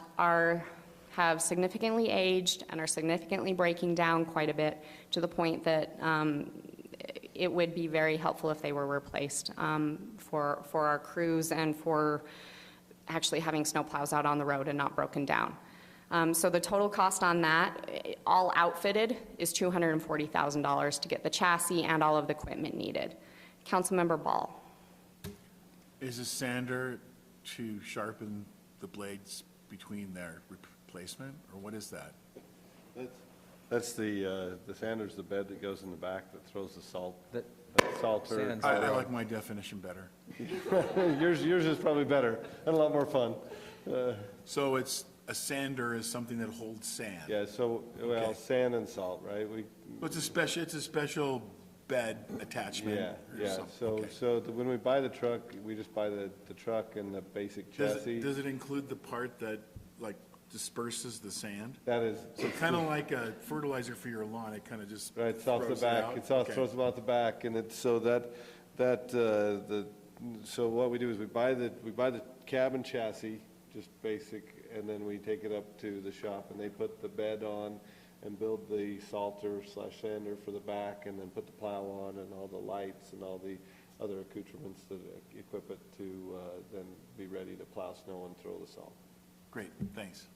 have significantly aged and are significantly breaking down quite a bit, to the point that it would be very helpful if they were replaced for our crews and for actually having snowplows out on the road and not broken down. So the total cost on that, all outfitted, is $240,000 to get the chassis and all of the equipment needed. Councilmember Ball. Is a sander to sharpen the blades between their replacement, or what is that? That's the sander's the bed that goes in the back that throws the salt. That Salter. sands I like my definition better. Yours is probably better and a lot more fun. So a sander is something that holds sand. Yeah, so, well, Okay. sand and salt, right? Well, it's a special bed attachment Yeah, or yeah, something. so when we buy the truck, we just buy the truck and the basic chassis. Does it include the part that, like, disperses the sand? That is, So kind of like a fertilizer for your lawn, it kind of just right, it's off the throws it back, out? it's off, Okay. throws them out the back, and it's, so so what we do is we buy the cabin chassis, just basic, and then we take it up to the shop, and they put the bed on and build the salter/sander for the back, and then put the plow on and all the lights and all the other accoutrements that equip it to then be ready to plow snow and throw the salt. Great, thanks.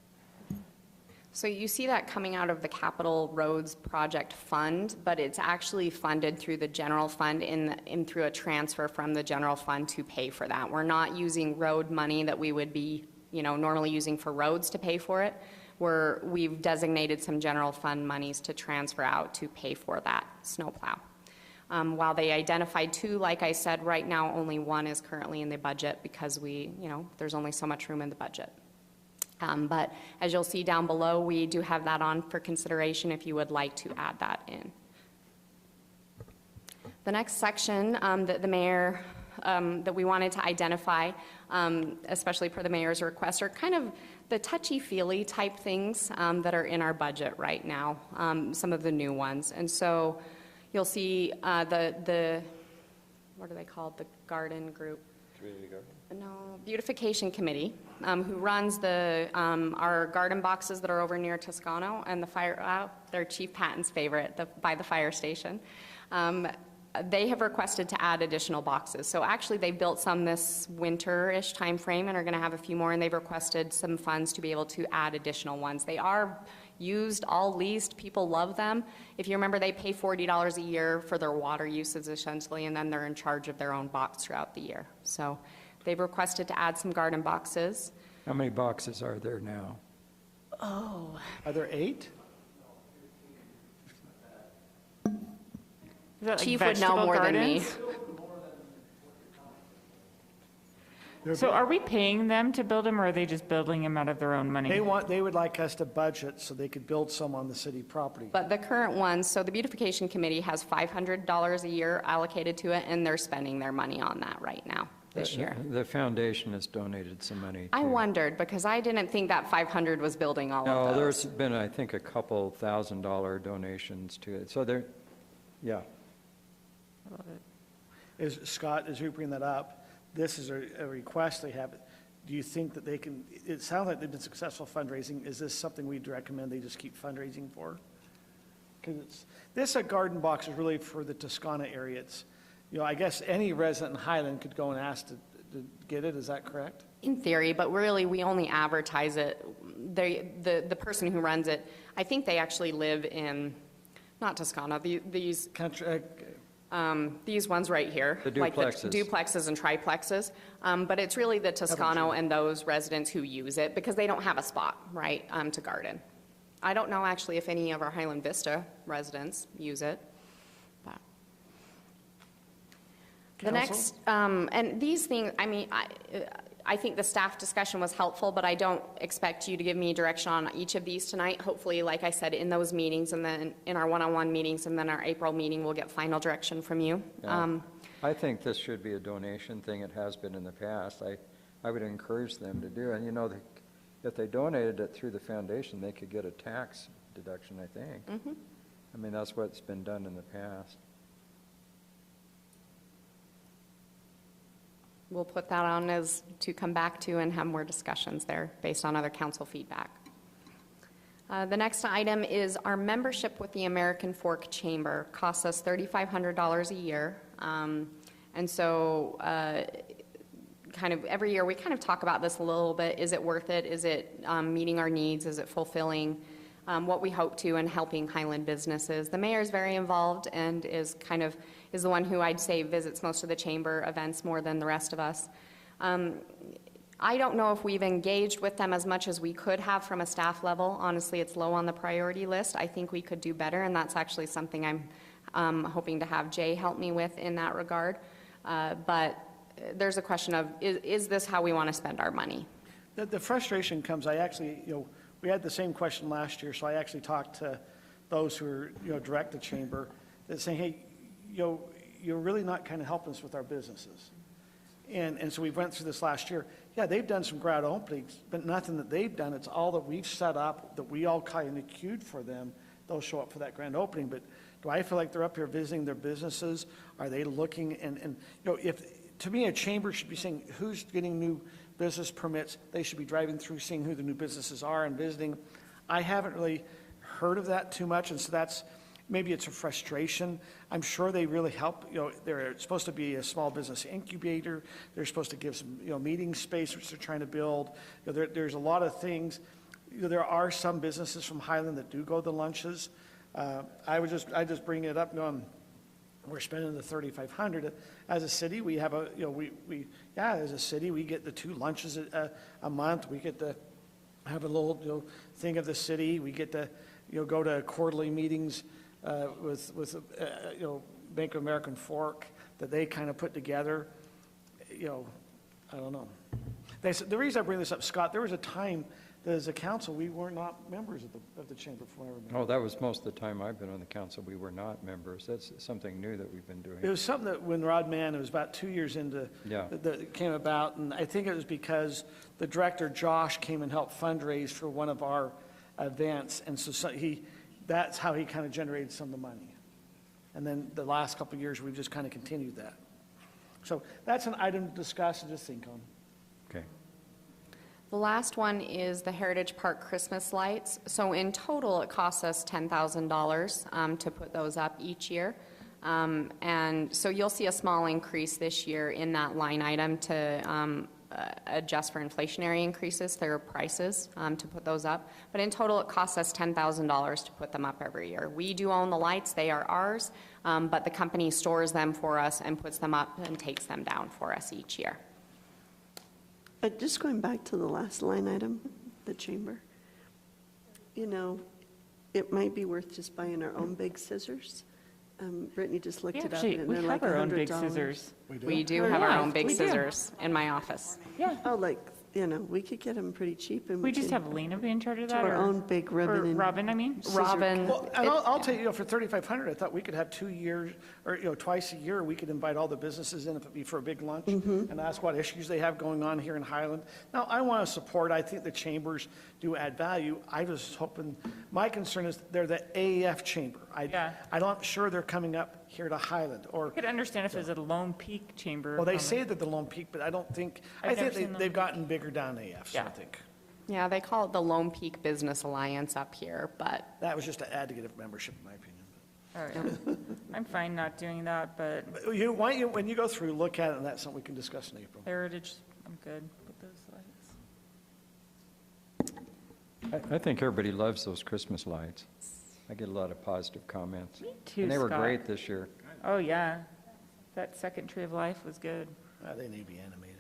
So you see that coming out of the Capital Roads Project Fund, but it's actually funded through the general fund through a transfer from the general fund to pay for that. We're not using road money that we would be normally using for roads to pay for it. We've designated some general fund monies to transfer out to pay for that snowplow. While they identified 2, like I said, right now only 1 is currently in the budget because there's only so much room in the budget. But as you'll see down below, we do have that on for consideration if you would like to add that in. The next section that the mayor, that we wanted to identify, especially per the mayor's request, are kind of the touchy-feely type things that are in our budget right now, some of the new ones. And so you'll see what are they called, the garden group? Community garden? No, beautification committee, who runs our garden boxes that are over near Toscano and the fire, they're Chief Patton's favorite, by the fire station. They have requested to add additional boxes. So actually, they built some this winter-ish timeframe and are going to have a few more, and they've requested some funds to be able to add additional ones. They are used, all leased, people love them. If you remember, they pay $40 a year for their water usage essentially, and then they're in charge of their own box throughout the year. So they've requested to add some garden boxes. How many boxes are there now? Oh, Are there 8? Is that like Chief would know vegetable more than me. gardens? So are we paying them to build them, or are they just building them out of their own money? They would like us to budget so they could build some on the city property. But the current ones, so the beautification committee has $500 a year allocated to it, and they're spending their money on that right now, this year. The foundation has donated some money. I too. wondered, because I didn't think that 500 was building all No, of there's those. been, I think, a couple $1,000 donations to it. So there, yeah. Scott, as you bring that up, this is a request they have. Do you think that they can, it sounds like they've been successful fundraising. Is this something we'd recommend they just keep fundraising for? Because this garden box is really for the Toscana area. It's, I guess any resident in Highland could go and ask to get it. Is that correct? In theory, but really, we only advertise it. The person who runs it, I think they actually live in, not Toscana, these, Country, These ones right here. The like duplexes. duplexes and triplexes. But it's really the Toscano and those residents who use it because they don't have a spot, right, to garden. I don't know actually if any of our Highland Vista residents use it. But the next, and these things, I mean, I think the staff discussion was helpful, but I don't expect you to give me direction on each of these tonight. Hopefully, like I said, in those meetings and then in our one-on-one meetings and then our April meeting, we'll get final direction from you. Yeah. I think this should be a donation thing. It has been in the past. I would encourage them to do it. And, you know, if they donated it through the foundation, they could get a tax deduction, I think. Mm-hmm. I mean, that's what's been done in the past. We'll put that on as to come back to and have more discussions there based on other council feedback. The next item is our membership with the American Fork Chamber. Costs us $3,500 a year. And so kind of every year we kind of talk about this a little bit. Is it worth it? Is it meeting our needs? Is it fulfilling what we hope to and helping Highland businesses? The mayor is very involved and is the one who I'd say visits most of the chamber events more than the rest of us. I don't know if we've engaged with them as much as we could have from a staff level. Honestly, it's low on the priority list. I think we could do better, and that's actually something I'm hoping to have Jay help me with in that regard. But there's a question of, is this how we want to spend our money? The frustration comes, we had the same question last year, so I actually talked to those who are, direct the chamber, that saying, hey, you're really not kind of helping us with our businesses. And so we went through this last year. Yeah, they've done some grand openings, but nothing that they've done. It's all that we've set up, that we all kind of queued for them. They'll show up for that grand opening. But do I feel like they're up here visiting their businesses? Are they looking? And to me, a chamber should be saying who's getting new business permits. They should be driving through, seeing who the new businesses are and visiting. I haven't really heard of that too much, and so maybe it's a frustration. I'm sure they really help. They're supposed to be a small business incubator. They're supposed to give some, meeting space, which they're trying to build. There's a lot of things. There are some businesses from Highland that do go to lunches. I just bring it up, we're spending the $3,500 as a city. We have as a city, we get the 2 lunches a month. We get to have a little thing of the city. We get to go to quarterly meetings with Bank of American Fork that they kind of put together. I don't know. The reason I bring this up, Scott, there was a time that as a council we were not members of the chamber. From what I remember. Oh, that was most of the time I've been on the council. We were not members. That's something new that we've been doing. It was something that when Rod Mann, it was about 2 years into, that it came about, and I think it was because the director, Josh, came and helped fundraise for one of our events, and so that's how he kind of generated some of the money. And then the last couple of years, we've just kind of continued that. So that's an item to discuss and just think on. Okay. The last one is the Heritage Park Christmas lights. So in total, it costs us $10,000 to put those up each year. And so you'll see a small increase this year in that line item to adjust for inflationary increases, their prices to put those up. But in total, it costs us $10,000 to put them up every year. We do own the lights, they are ours, but the company stores them for us and puts them up and takes them down for us each year. Just going back to the last line item, the chamber, it might be worth just buying our own big scissors. Brittany just looked it up, and We they're have like our own big $100. scissors. We do have our Yeah, own big we do. scissors in my office. Yeah. Oh, we could get them pretty cheap, and We just can have Lena be in charge of do that, our or own big ribbon or and Robin, I mean? scissor Robin, Well, and I'll tell you, for $3,500, I thought we could have 2 years, or, twice a year, we could invite all the businesses in if it be for a big lunch and ask what issues they have going on here in Highland. Now, I want to support, I think the chambers do add value. I was hoping, my concern is they're the AAF chamber. I'm not sure they're coming up here to Highland, or, I could understand if it was a Lone Peak chamber. well, they say that the Lone Peak, but I think I've never seen they've Lone gotten bigger down AFs, I Yeah. think. yeah, they call it the Lone Peak Business Alliance up here, but That was just to add to get a membership, in my opinion. All right. I'm fine not doing that, but But when you go through, look at it, and that's something we can discuss in April. Heritage, I'm good with those lights. I think everybody loves those Christmas lights. I get a lot of positive comments. Me too, And they were Scott. great this year. Oh, yeah. That second Tree of Life was good. They need to be animated.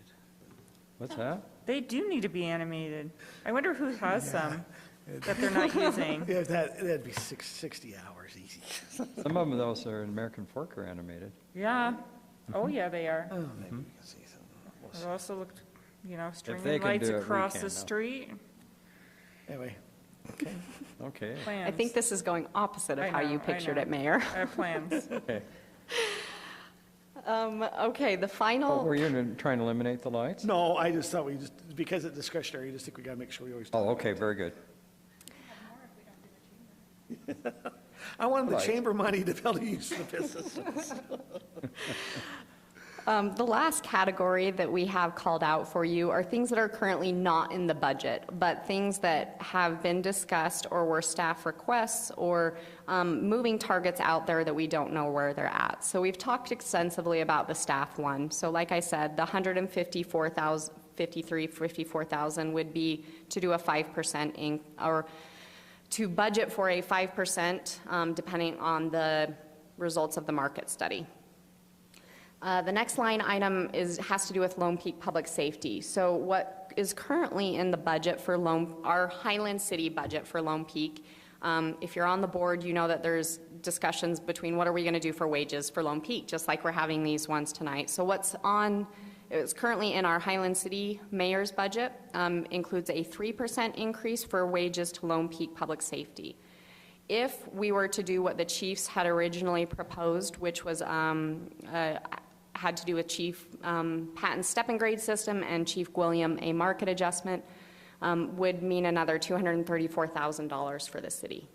What's that? They do need to be animated. I wonder who has some that they're not using. Yeah, that'd be 60 hours easy. Some of them, though, are in American Fork are animated. Yeah. Oh, yeah, they are. Oh, maybe we can see some. We'll see. There also looked, they streaming can lights do it, we across can, the though. street. Anyway, Okay, Plans. I think this is going opposite of I how know, you I pictured know. it, Mayor. I have plans. okay. Okay, the Oh, final. were you trying to eliminate the lights? no, I just thought because it's discretionary, I just think we gotta make sure we always. Oh, okay, very good. I wanted the Right. chamber money to be able to use for the businesses. The last category that we have called out for you are things that are currently not in the budget, but things that have been discussed or were staff requests or moving targets out there that we don't know where they're at. So we've talked extensively about the staff one. So like I said, the 54,000 would be to do a 5% or to budget for a 5% depending on the results of the market study. The next line item has to do with Lone Peak Public Safety. So what is currently in the budget for our Highland City budget for Lone Peak, if you're on the board, you know that there's discussions between what are we going to do for wages for Lone Peak, just like we're having these ones tonight. So it's currently in our Highland City mayor's budget, includes a 3% increase for wages to Lone Peak Public Safety. If we were to do what the chiefs had originally proposed, which was had to do with Chief Patton's step and grade system and Chief William a market adjustment, would mean another $234,000 for the city.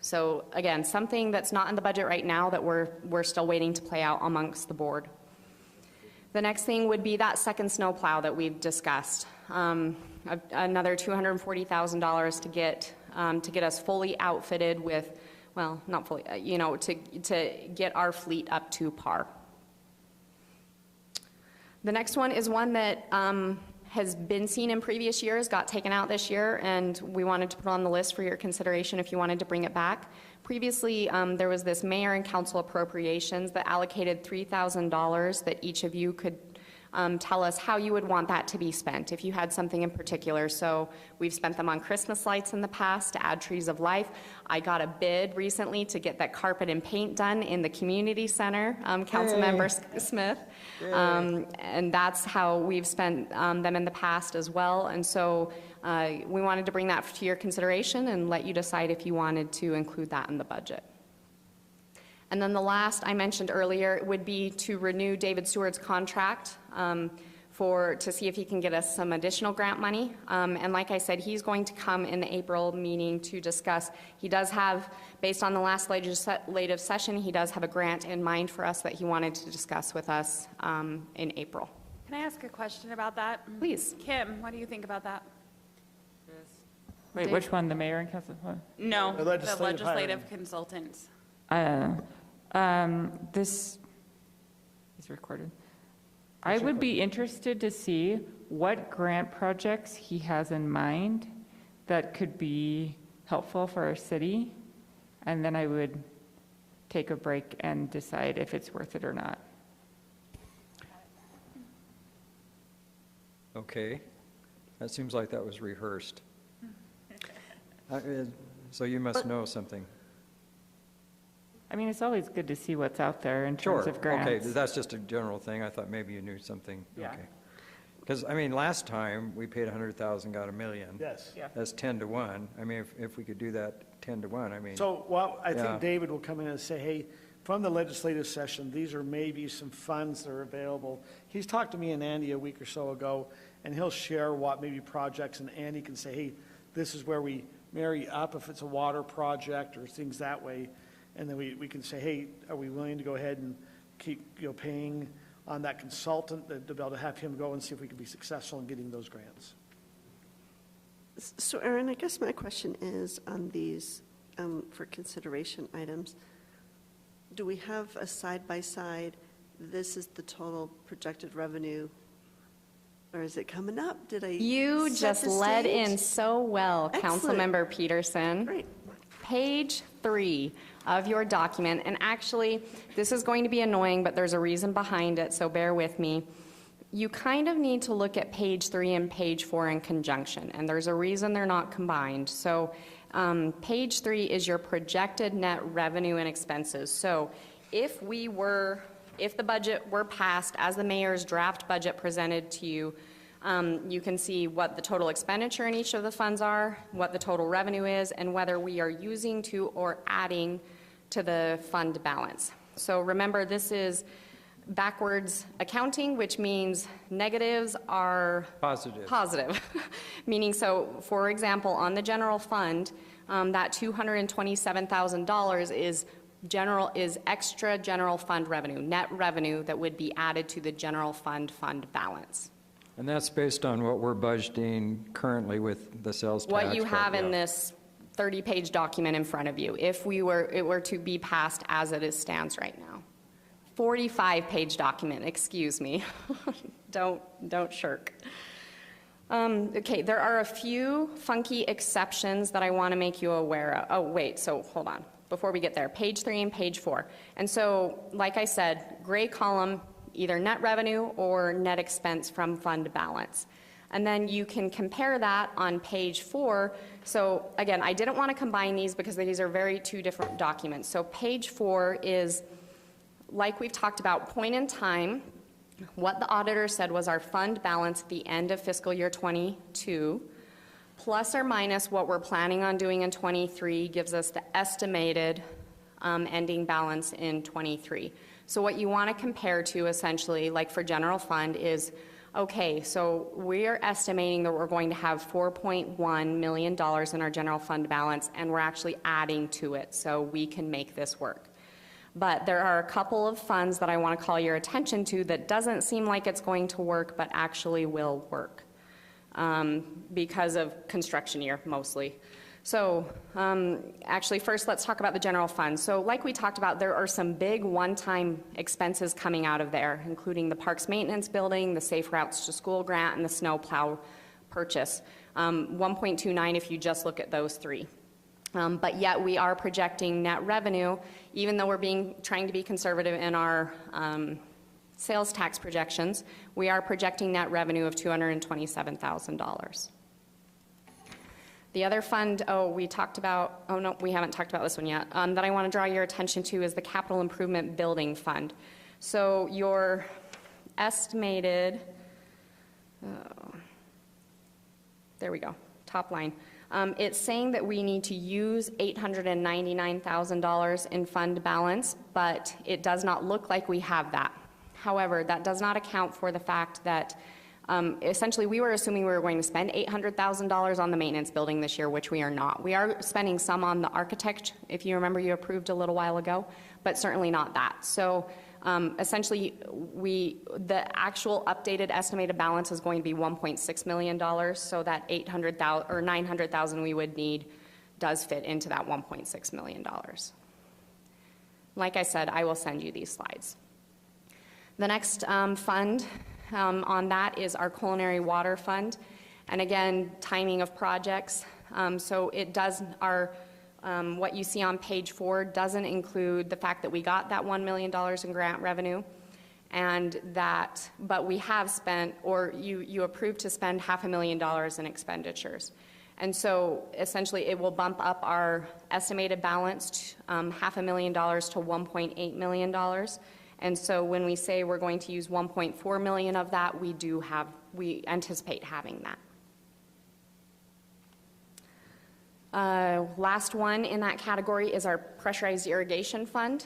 So again, something that's not in the budget right now that we're still waiting to play out amongst the board. The next thing would be that second snowplow that we've discussed. Another $240,000 to get us fully outfitted with, well, not fully, to get our fleet up to par. The next one is one that has been seen in previous years, got taken out this year, and we wanted to put on the list for your consideration if you wanted to bring it back. Previously, there was this mayor and council appropriations that allocated $3,000 that each of you could tell us how you would want that to be spent, if you had something in particular. So we've spent them on Christmas lights in the past to add trees of life. I got a bid recently to get that carpet and paint done in the community center, Councilmember Smith. And that's how we've spent them in the past as well. And so we wanted to bring that to your consideration and let you decide if you wanted to include that in the budget. And then the last I mentioned earlier would be to renew David Stewart's contract to see if he can get us some additional grant money. And like I said, he's going to come in the April meeting to discuss. He does have, based on the last legislative session, he does have a grant in mind for us that he wanted to discuss with us in April. Can I ask a question about that? Please. Kim, what do you think about that? Wait, which one, the mayor and council? What? No, The the legislative legislative hiring. consultants. This is recorded. I would be interested to see what grant projects he has in mind that could be helpful for our city, and then I would take a break and decide if it's worth it or not. Okay, that seems like that was rehearsed. So you must know something. I mean, it's always good to see what's out there in Sure, terms of grants. okay, that's just a general thing. I thought maybe you knew something. Yeah. Okay. Because, I mean, last time, we paid 100,000, got 1 million. Yes. Yeah. That's 10 to 1. I mean, if we could do that 10 to 1, I mean. So, well, I Yeah. think David will come in and say, hey, from the legislative session, these are maybe some funds that are available. He's talked to me and Andy a week or so ago, and he'll share what maybe projects, and Andy can say, hey, this is where we marry up if it's a water project or things that way. And then we can say, hey, are we willing to go ahead and keep, paying on that consultant to be able to have him go and see if we can be successful in getting those grants? So Erin, I guess my question is on these for consideration items, do we have a side-by-side, this is the total projected revenue, or is it coming up? Did I You set just the led stage? in so well, Excellent. Councilmember Peterson. Great. Page 3 of your document. And actually, this is going to be annoying, but there's a reason behind it, so bear with me. You kind of need to look at page 3 and page 4 in conjunction, and there's a reason they're not combined. So page 3 is your projected net revenue and expenses. So if the budget were passed as the mayor's draft budget presented to you, you can see what the total expenditure in each of the funds are, what the total revenue is, and whether we are using to or adding to the fund balance. So remember, this is backwards accounting, which means negatives are positive. Meaning, so for example, on the general fund, that $227,000 is extra general fund revenue, net revenue that would be added to the general fund balance. And that's based on what we're budgeting currently with the sales tax. What you have in this 30-page document in front of you, if it were to be passed as it stands right now. 45-page document, excuse me. Don't shirk. Okay, there are a few funky exceptions that I want to make you aware of. Oh, wait, so hold on. Before we get there, page 3 and page 4. And so, like I said, gray column, either net revenue or net expense from fund balance. And then you can compare that on page 4. So again, I didn't want to combine these because these are two different documents. So page 4 is, like we've talked about, point in time, what the auditor said was our fund balance at the end of fiscal year 22, plus or minus what we're planning on doing in 23 gives us the estimated ending balance in 23. So what you want to compare to essentially, like for general fund, is, okay, so we're estimating that we're going to have $4.1 million in our general fund balance, and we're actually adding to it so we can make this work. But there are a couple of funds that I want to call your attention to that doesn't seem like it's going to work, but actually will work because of construction year mostly. So actually first let's talk about the general fund. So like we talked about, there are some big one-time expenses coming out of there, including the parks maintenance building, the Safe Routes to School grant, and the snow plow purchase. 1.29 if you just look at those three. But yet we are projecting net revenue, even though we're trying to be conservative in our sales tax projections, we are projecting net revenue of $227,000. The other fund, we talked about, no, we haven't talked about this one yet, that I want to draw your attention to is the Capital Improvement Building Fund. So your estimated, there we go, top line. It's saying that we need to use $899,000 in fund balance, but it does not look like we have that. However, that does not account for the fact that essentially we were assuming we were going to spend $800,000 on the maintenance building this year, which we are not. We are spending some on the architect, if you remember you approved a little while ago, but certainly not that. So essentially the actual updated estimated balance is going to be $1.6 million, so that $800,000 or $900,000 we would need does fit into that $1.6 million. Like I said, I will send you these slides. The next fund on that is our culinary water fund. And again, timing of projects. So it does, what you see on page 4 doesn't include the fact that we got that $1 million in grant revenue, and that, but we have spent, or you approved to spend $500,000 in expenditures. And so essentially it will bump up our estimated balance $500,000 to $1.8 million. And so when we say we're going to use 1.4 million of that, we anticipate having that. Last one in that category is our pressurized irrigation fund.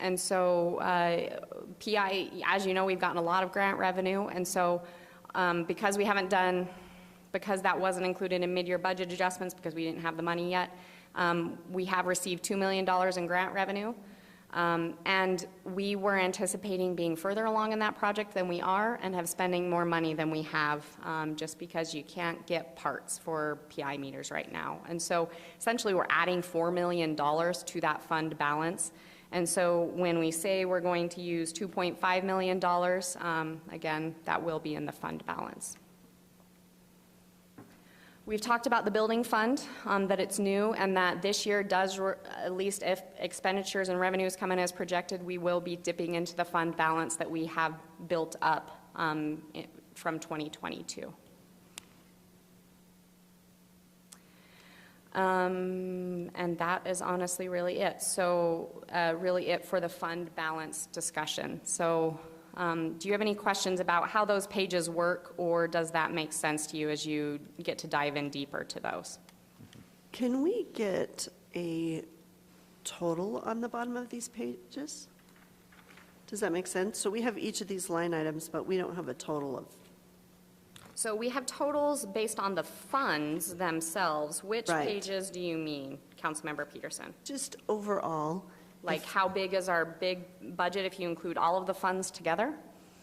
And so PI, as you know, we've gotten a lot of grant revenue. And so because that wasn't included in mid-year budget adjustments because we didn't have the money yet, we have received $2 million in grant revenue. And we were anticipating being further along in that project than we are and have spending more money than we have just because you can't get parts for PI meters right now. And so essentially we're adding $4 million to that fund balance. And so when we say we're going to use $2.5 million, again, that will be in the fund balance. We've talked about the building fund, that it's new, and that this year does, at least if expenditures and revenues come in as projected, we will be dipping into the fund balance that we have built up from 2022. And that is honestly really it. So really it for the fund balance discussion. So do you have any questions about how those pages work, or does that make sense to you as you get to dive in deeper to those? Can we get a total on the bottom of these pages? Does that make sense? So we have each of these line items, but we don't have a total of, So we have totals based on the funds themselves. Which Right. pages do you mean, Councilmember Peterson? just overall. Like how big is our big budget if you include all of the funds together?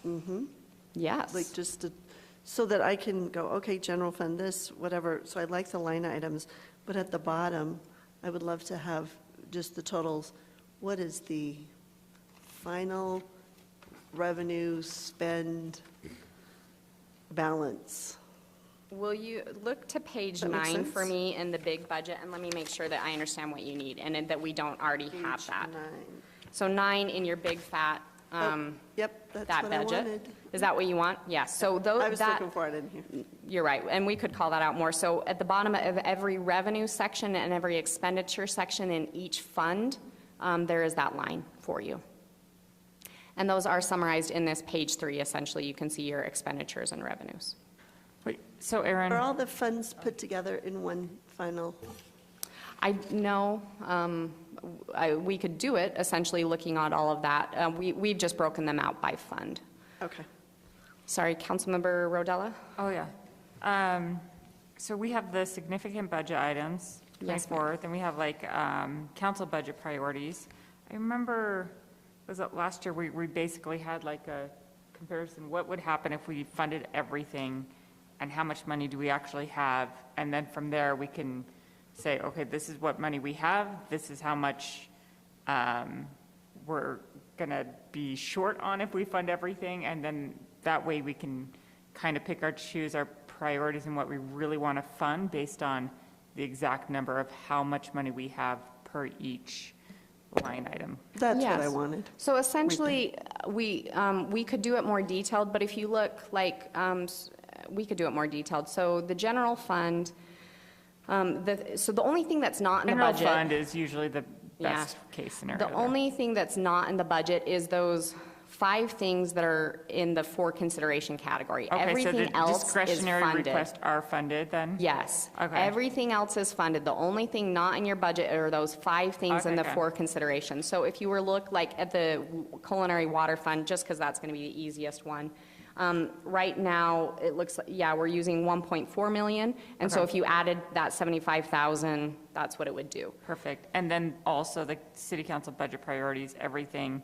Mm-hmm. Yes. Like just to, so that I can go, okay, general fund this, whatever. So I like the line items, but at the bottom, I would love to have just the totals. What is the final revenue spend balance? Will you look to page That make 9 for sense? me in the big budget, and let me make sure that I understand what you need, and that we don't already have Page that. 9. So 9 in your big fat, Yep, that's that what I budget? wanted. Is that what you want? Yes, so those, I was that, looking for it in here. you're right, and we could call that out more. So at the bottom of every revenue section and every expenditure section in each fund, there is that line for you. And those are summarized in this page 3, essentially. You can see your expenditures and revenues. Wait, so Aaron, Are all the funds put together in one final? I know, we could do it, essentially looking at all of that. We've just broken them out by fund. Okay. Sorry, Councilmember Rodella? oh, yeah. So we have the significant budget items, Yes, ma'am. 24th, and we have like council budget priorities. I remember, was it last year, we basically had like a comparison, what would happen if we funded everything, and how much money do we actually have? And then from there, we can say, okay, this is what money we have, this is how much we're going to be short on if we fund everything, and then that way we can kind of pick or choose our priorities and what we really want to fund based on the exact number of how much money we have per each line item. That's what I Yes. wanted. So essentially, we could do it more detailed, but if you look like, we could do it more detailed. So the general fund, so the only thing that's not in the General budget. fund is usually the Yeah. best case scenario. The there. only thing that's not in the budget is those 5 things that are in the for consideration category. Okay, so Everything the else is discretionary funded. requests are funded then? Yes. Okay. Everything else is funded. The only thing not in your budget are those 5 things in Okay, the okay. for consideration. So if you were look like at the culinary water fund, just because that's going to be the easiest one, right now, it looks like, yeah, we're using 1.4 million. And so Okay. if you added that 75,000, that's what it would do. Perfect. And then also the city council budget priorities, everything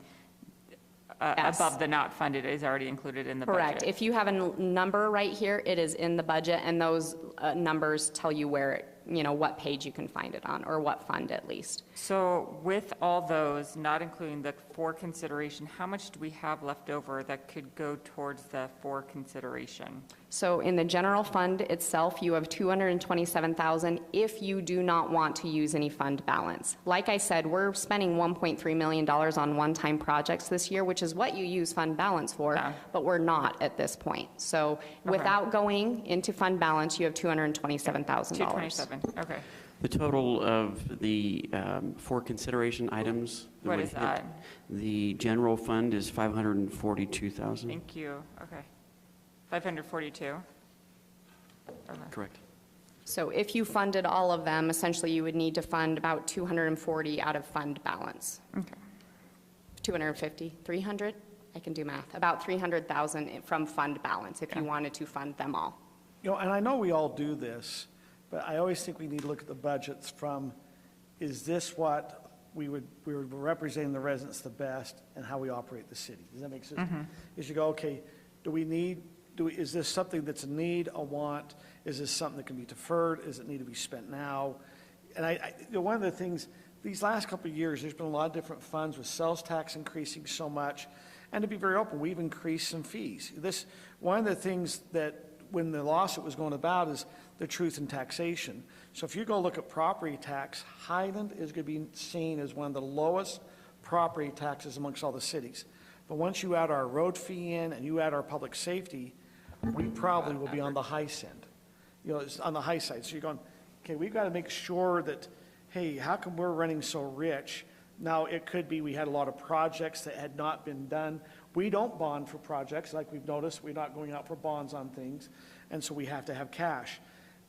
Yes. above the not funded is already included in the budget? Correct. If you have a number right here, it is in the budget, and those numbers tell you where, what page you can find it on, or what fund at least. So with all those, not including the for consideration, how much do we have left over that could go towards the for consideration? So in the general fund itself, you have 227,000 if you do not want to use any fund balance. Like I said, we're spending $1.3 million on one-time projects this year, which is what you use fund balance for, Yeah. but we're not at this point. So without going into fund balance, you have $227,000. 227, okay. The total of the for consideration items. that What we is hit, that? The general fund is 542,000. Thank you, okay. 542? Okay. Correct. So if you funded all of them, essentially you would need to fund about 240 out of fund balance. Okay. 250, 300? I can do math. About 300,000 from fund balance if you wanted to fund them all. And I know we all do this, but I always think we need to look at the budgets from, is this what we're representing the residents the best and how we operate the city? Does that make sense? Is you go, okay, is this something that's a need, a want? Is this something that can be deferred? Does it need to be spent now? And one of the things, these last couple of years, there's been a lot of different funds with sales tax increasing so much. And to be very open, we've increased some fees. One of the things that when the lawsuit was going about is the truth in taxation. So if you go look at property tax, Highland is going to be seen as one of the lowest property taxes amongst all the cities. But once you add our road fee in and you add our public safety, we probably will be on the high end. You know, it's on the high side. So you're going, okay, we've got to make sure that, hey, how come we're running so rich? Now, it could be we had a lot of projects that had not been done. We don't bond for projects, like we've noticed. We're not going out for bonds on things, and so we have to have cash.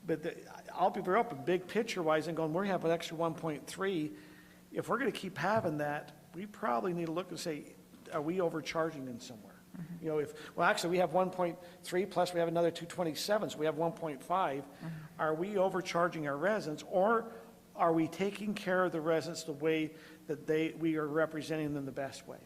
But I'll be very open, big picture-wise, and going, we have an extra 1.3. If we're going to keep having that, we probably need to look and say, are we overcharging in somewhere? You know, well, actually, we have 1.3, plus we have another 227, so we have 1.5. Are we overcharging our residents, or are we taking care of the residents the way that we are representing them the best way?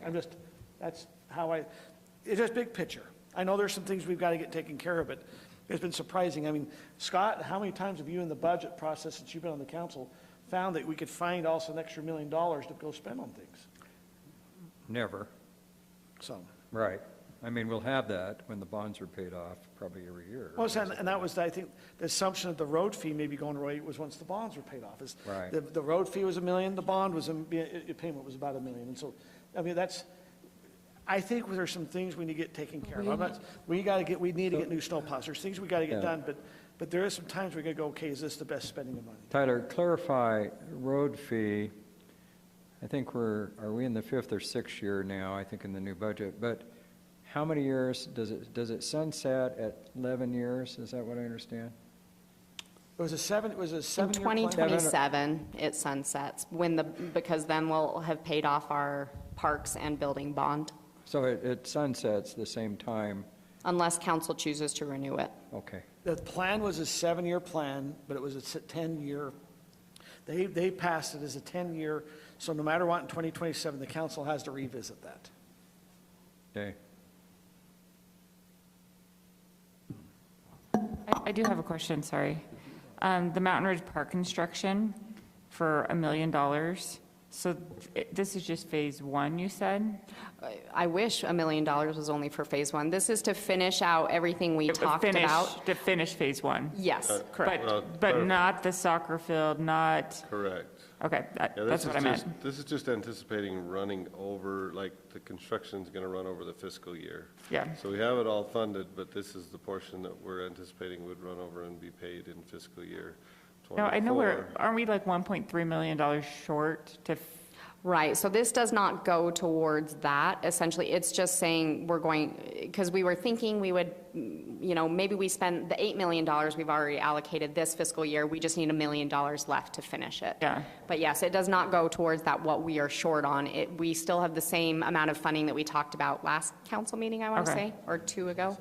That's how it's just big picture. I know there's some things we've got to get taken care of, but it's been surprising. I mean, Scott, how many times have you in the budget process since you've been on the council found that we could find also an extra $1 million to go spend on things? Never. So. Right. I mean, we'll have that when the bonds are paid off, probably every year. Well, and that was, I think, the assumption of the road fee maybe going away was once the bonds were paid off. Right. The road fee was $1 million, the bond was, payment was about $1 million. And so, I mean, I think there's some things we need to get taken care of. We need to get new snowplows. There's things we got to get done, but there is some times we got to go, okay, is this the best spending of money? Tyler, clarify road fee. I think are we in the 5th or 6th year now, I think, in the new budget, but how many years does it sunset at 11 years? Is that what I understand? It was a 7-year In plan? 2027, it sunsets, because then we'll have paid off our parks and building bond, So it sunsets the same time. unless council chooses to renew it. Okay. The plan was a 7-year plan, but it was a 10-year. They passed it as a 10-year, so no matter what, in 2027, the council has to revisit that. Okay. I do have a question, sorry. The Mountain Ridge Park construction for $1 million. So this is just phase 1, you said? I wish $1 million was only for phase 1. This is to finish out everything we talked about. To finish phase 1? Yes, correct. But not the soccer field, not, Correct. okay, Yeah, that's what I meant. This is just anticipating running over, like, the construction's going to run over the fiscal year. Yeah. So we have it all funded, but this is the portion that we're anticipating would run over and be paid in fiscal year '24. No, I know aren't we like $1.3 million short to, Right, so this does not go towards that, essentially. It's just saying we're going, because we were thinking we would, maybe we spend the $8 million we've already allocated this fiscal year, we just need $1 million left to finish it. Yeah. But yes, it does not go towards that, what we are short on. We still have the same amount of funding that we talked about last council meeting, I want to Okay. say, or 2 ago.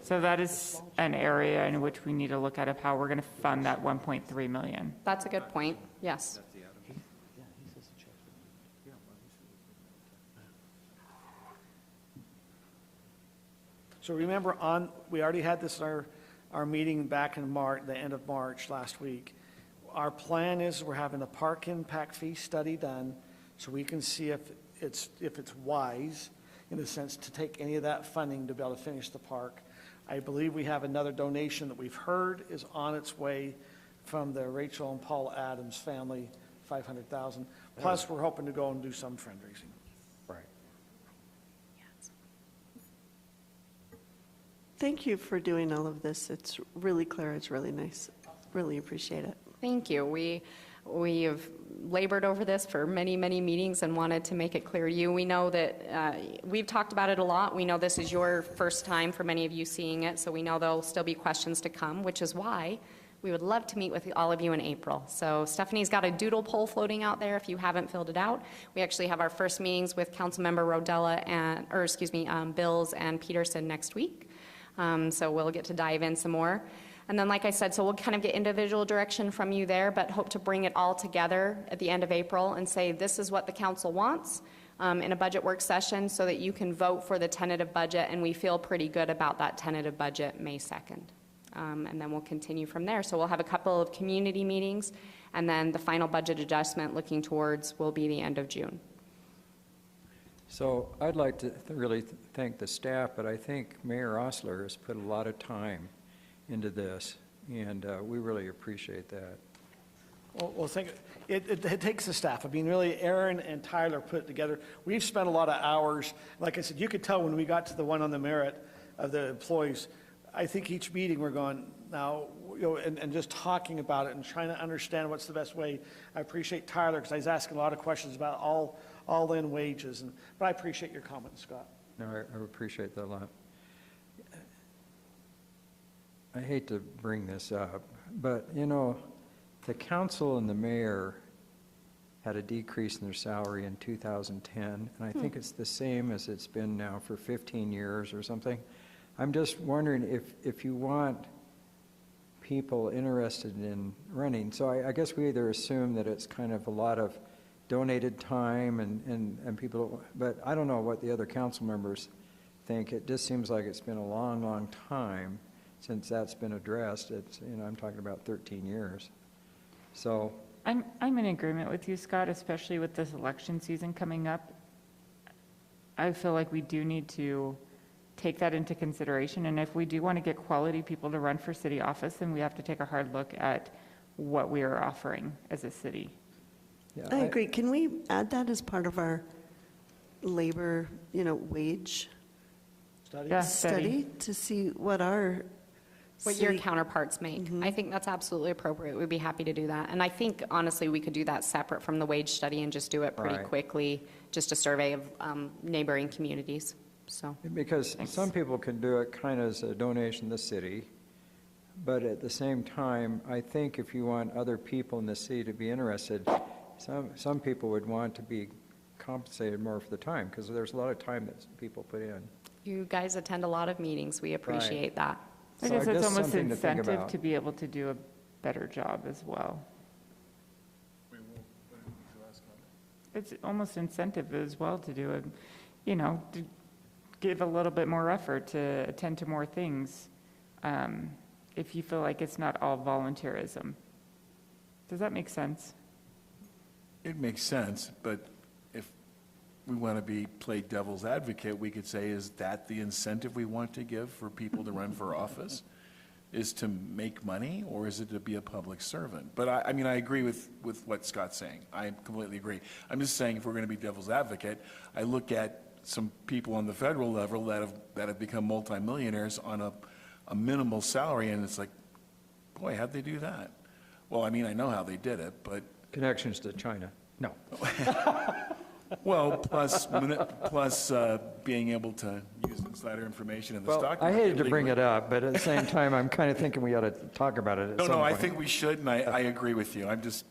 so that is an area in which we need to look at of how we're going to fund that 1.3 million. That's a good point, yes. So remember, we already had this in our meeting back in March, the end of March last week. Our plan is we're having a park impact fee study done so we can see if it's wise, in a sense, to take any of that funding to be able to finish the park. I believe we have another donation that we've heard is on its way from the Rachel and Paul Adams family, $500,000. Plus, we're hoping to go and do some fundraising. Right. Thank you for doing all of this. It's really clear. It's really nice. Really appreciate it. Thank you. We have labored over this for many, many meetings and wanted to make it clear to you. We know that we've talked about it a lot. We know this is your first time for many of you seeing it, so we know there'll still be questions to come, which is why we would love to meet with all of you in April. So Stephanie's got a doodle poll floating out there if you haven't filled it out. We actually have our first meetings with Councilmember Rodella Bills and Peterson next week. So we'll get to dive in some more. And then, like I said, so we'll kind of get individual direction from you there, but hope to bring it all together at the end of April and say this is what the council wants in a budget work session so that you can vote for the tentative budget, and we feel pretty good about that tentative budget May 2nd. And then we'll continue from there. So we'll have a couple of community meetings, and then the final budget adjustment looking towards will be the end of June. So I'd like to really thank the staff, but I think Mayor Osler has put a lot of time into this, and we really appreciate that. Well, it takes the staff. I mean, really, Aaron and Tyler put it together. We've spent a lot of hours. Like I said, you could tell when we got to the one on the merit of the employees, I think each meeting we're going, now, and just talking about it and trying to understand what's the best way. I appreciate Tyler, because I was asking a lot of questions about all-in wages, but I appreciate your comments, Scott. No, I appreciate that a lot. I hate to bring this up, but, the council and the mayor had a decrease in their salary in 2010, and I think it's the same as it's been now for 15 years or something. I'm just wondering if you want people interested in running. So I guess we either assume that it's kind of a lot of donated time and people, but I don't know what the other council members think. It just seems like it's been a long, long time since that's been addressed. It's, I'm talking about 13 years. So I'm in agreement with you, Scott, especially with this election season coming up. I feel like we do need to take that into consideration, and if we do want to get quality people to run for city office, then we have to take a hard look at what we are offering as a city. yeah, I agree. Can we add that as part of our labor, wage Yeah, study to see what our What your city- counterparts make. I think that's absolutely appropriate. We'd be happy to do that. And I think, honestly, we could do that separate from the wage study and just do it pretty Right. quickly, just a survey of neighboring communities, so. Because some people can do it kind of as a donation to the city, but at the same time, I think if you want other people in the city to be interested, some people would want to be compensated more for the time, because there's a lot of time that people put in. You guys attend a lot of meetings. We appreciate that. I So guess it's almost something to think incentive about. to be able to do a better job as well. It's almost incentive as well to do it, to give a little bit more effort to attend to more things, if you feel like it's not all volunteerism. Does that make sense? It makes sense, but if we want to play devil's advocate, we could say, is that the incentive we want to give for people to run for office? Is to make money, or is it to be a public servant? But I agree with what Scott's saying. I completely agree. I'm just saying, if we're going to be devil's advocate, I look at some people on the federal level that have become multimillionaires on a minimal salary, and it's like, boy, how'd they do that? Well, I know how they did it, but Connections to China. No. well, plus being able to use insider information in the Well, stock I market hated to bring legally. it up, but at the same time, I'm kind of thinking we ought to talk about it at some point. No, I think we should, and I agree with you. I just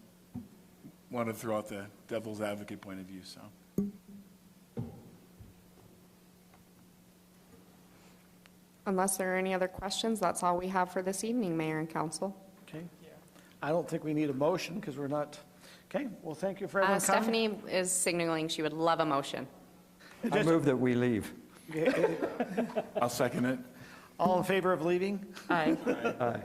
want to throw out the devil's advocate point of view, so. Unless there are any other questions, that's all we have for this evening, Mayor and Council. Okay? I don't think we need a motion, because we're not, okay? Well, thank you for everyone coming. Stephanie is signaling she would love a motion. I move that we leave. I'll second it. All in favor of leaving? Aye. Aye.